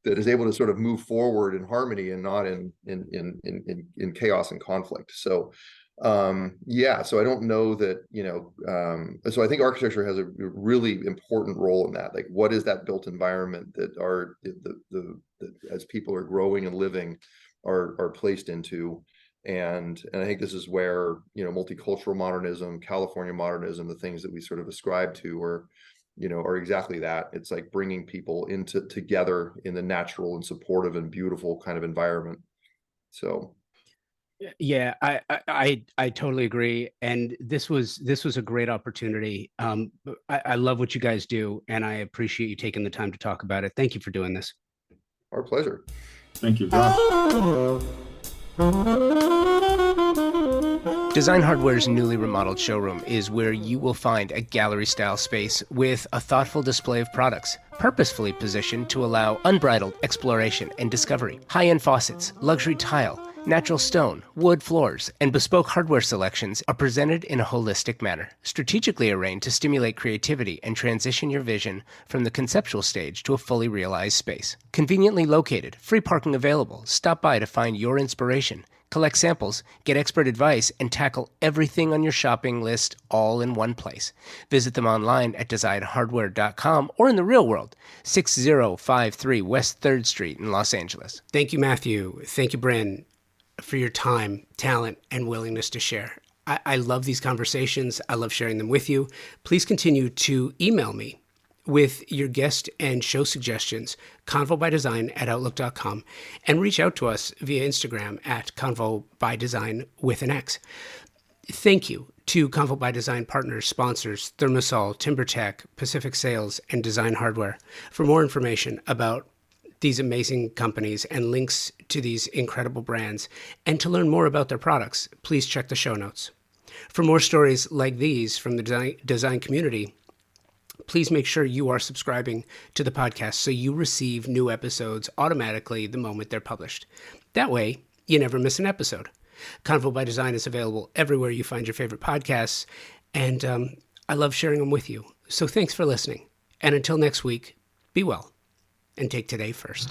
is able to sort of move forward in harmony and not in chaos and conflict. So so I don't know that so I think architecture has a really important role in that. Like, what is that built environment that as people are growing and living are placed into? And I think this is where multicultural modernism, California modernism, the things that we sort of ascribe to are exactly that. It's like bringing people together in the natural and supportive and beautiful kind of environment. So yeah, I totally agree, and this was a great opportunity. I love what you guys do, and I appreciate you taking the time to talk about it. Thank you for doing this. Our pleasure. Thank you, Josh. Design Hardware's newly remodeled showroom is where you will find a gallery-style space with a thoughtful display of products, purposefully positioned to allow unbridled exploration and discovery. High-end faucets, luxury tile, natural stone, wood floors, and bespoke hardware selections are presented in a holistic manner, strategically arranged to stimulate creativity and transition your vision from the conceptual stage to a fully realized space. Conveniently located, free parking available. Stop by to find your inspiration, collect samples, get expert advice, and tackle everything on your shopping list all in one place. Visit them online at designhardware.com or in the real world, 6053 West 3rd Street in Los Angeles. Thank you, Mathew. Thank you, Bryn, for your time, talent, and willingness to share. I love these conversations. I love sharing them with you. Please continue to email me with your guest and show suggestions, convobydesign@outlook.com, and reach out to us via Instagram at convobydesign with an X. Thank you to Convo by Design partners, sponsors, Thermosol, TimberTech, Pacific Sales, and Design Hardware. For more information about these amazing companies and links to these incredible brands, and to learn more about their products, please check the show notes. For more stories like these from the design community, please make sure you are subscribing to the podcast so you receive new episodes automatically the moment they're published. That way, you never miss an episode. Convo by Design is available everywhere you find your favorite podcasts, and I love sharing them with you. So thanks for listening. And until next week, be well and take today first.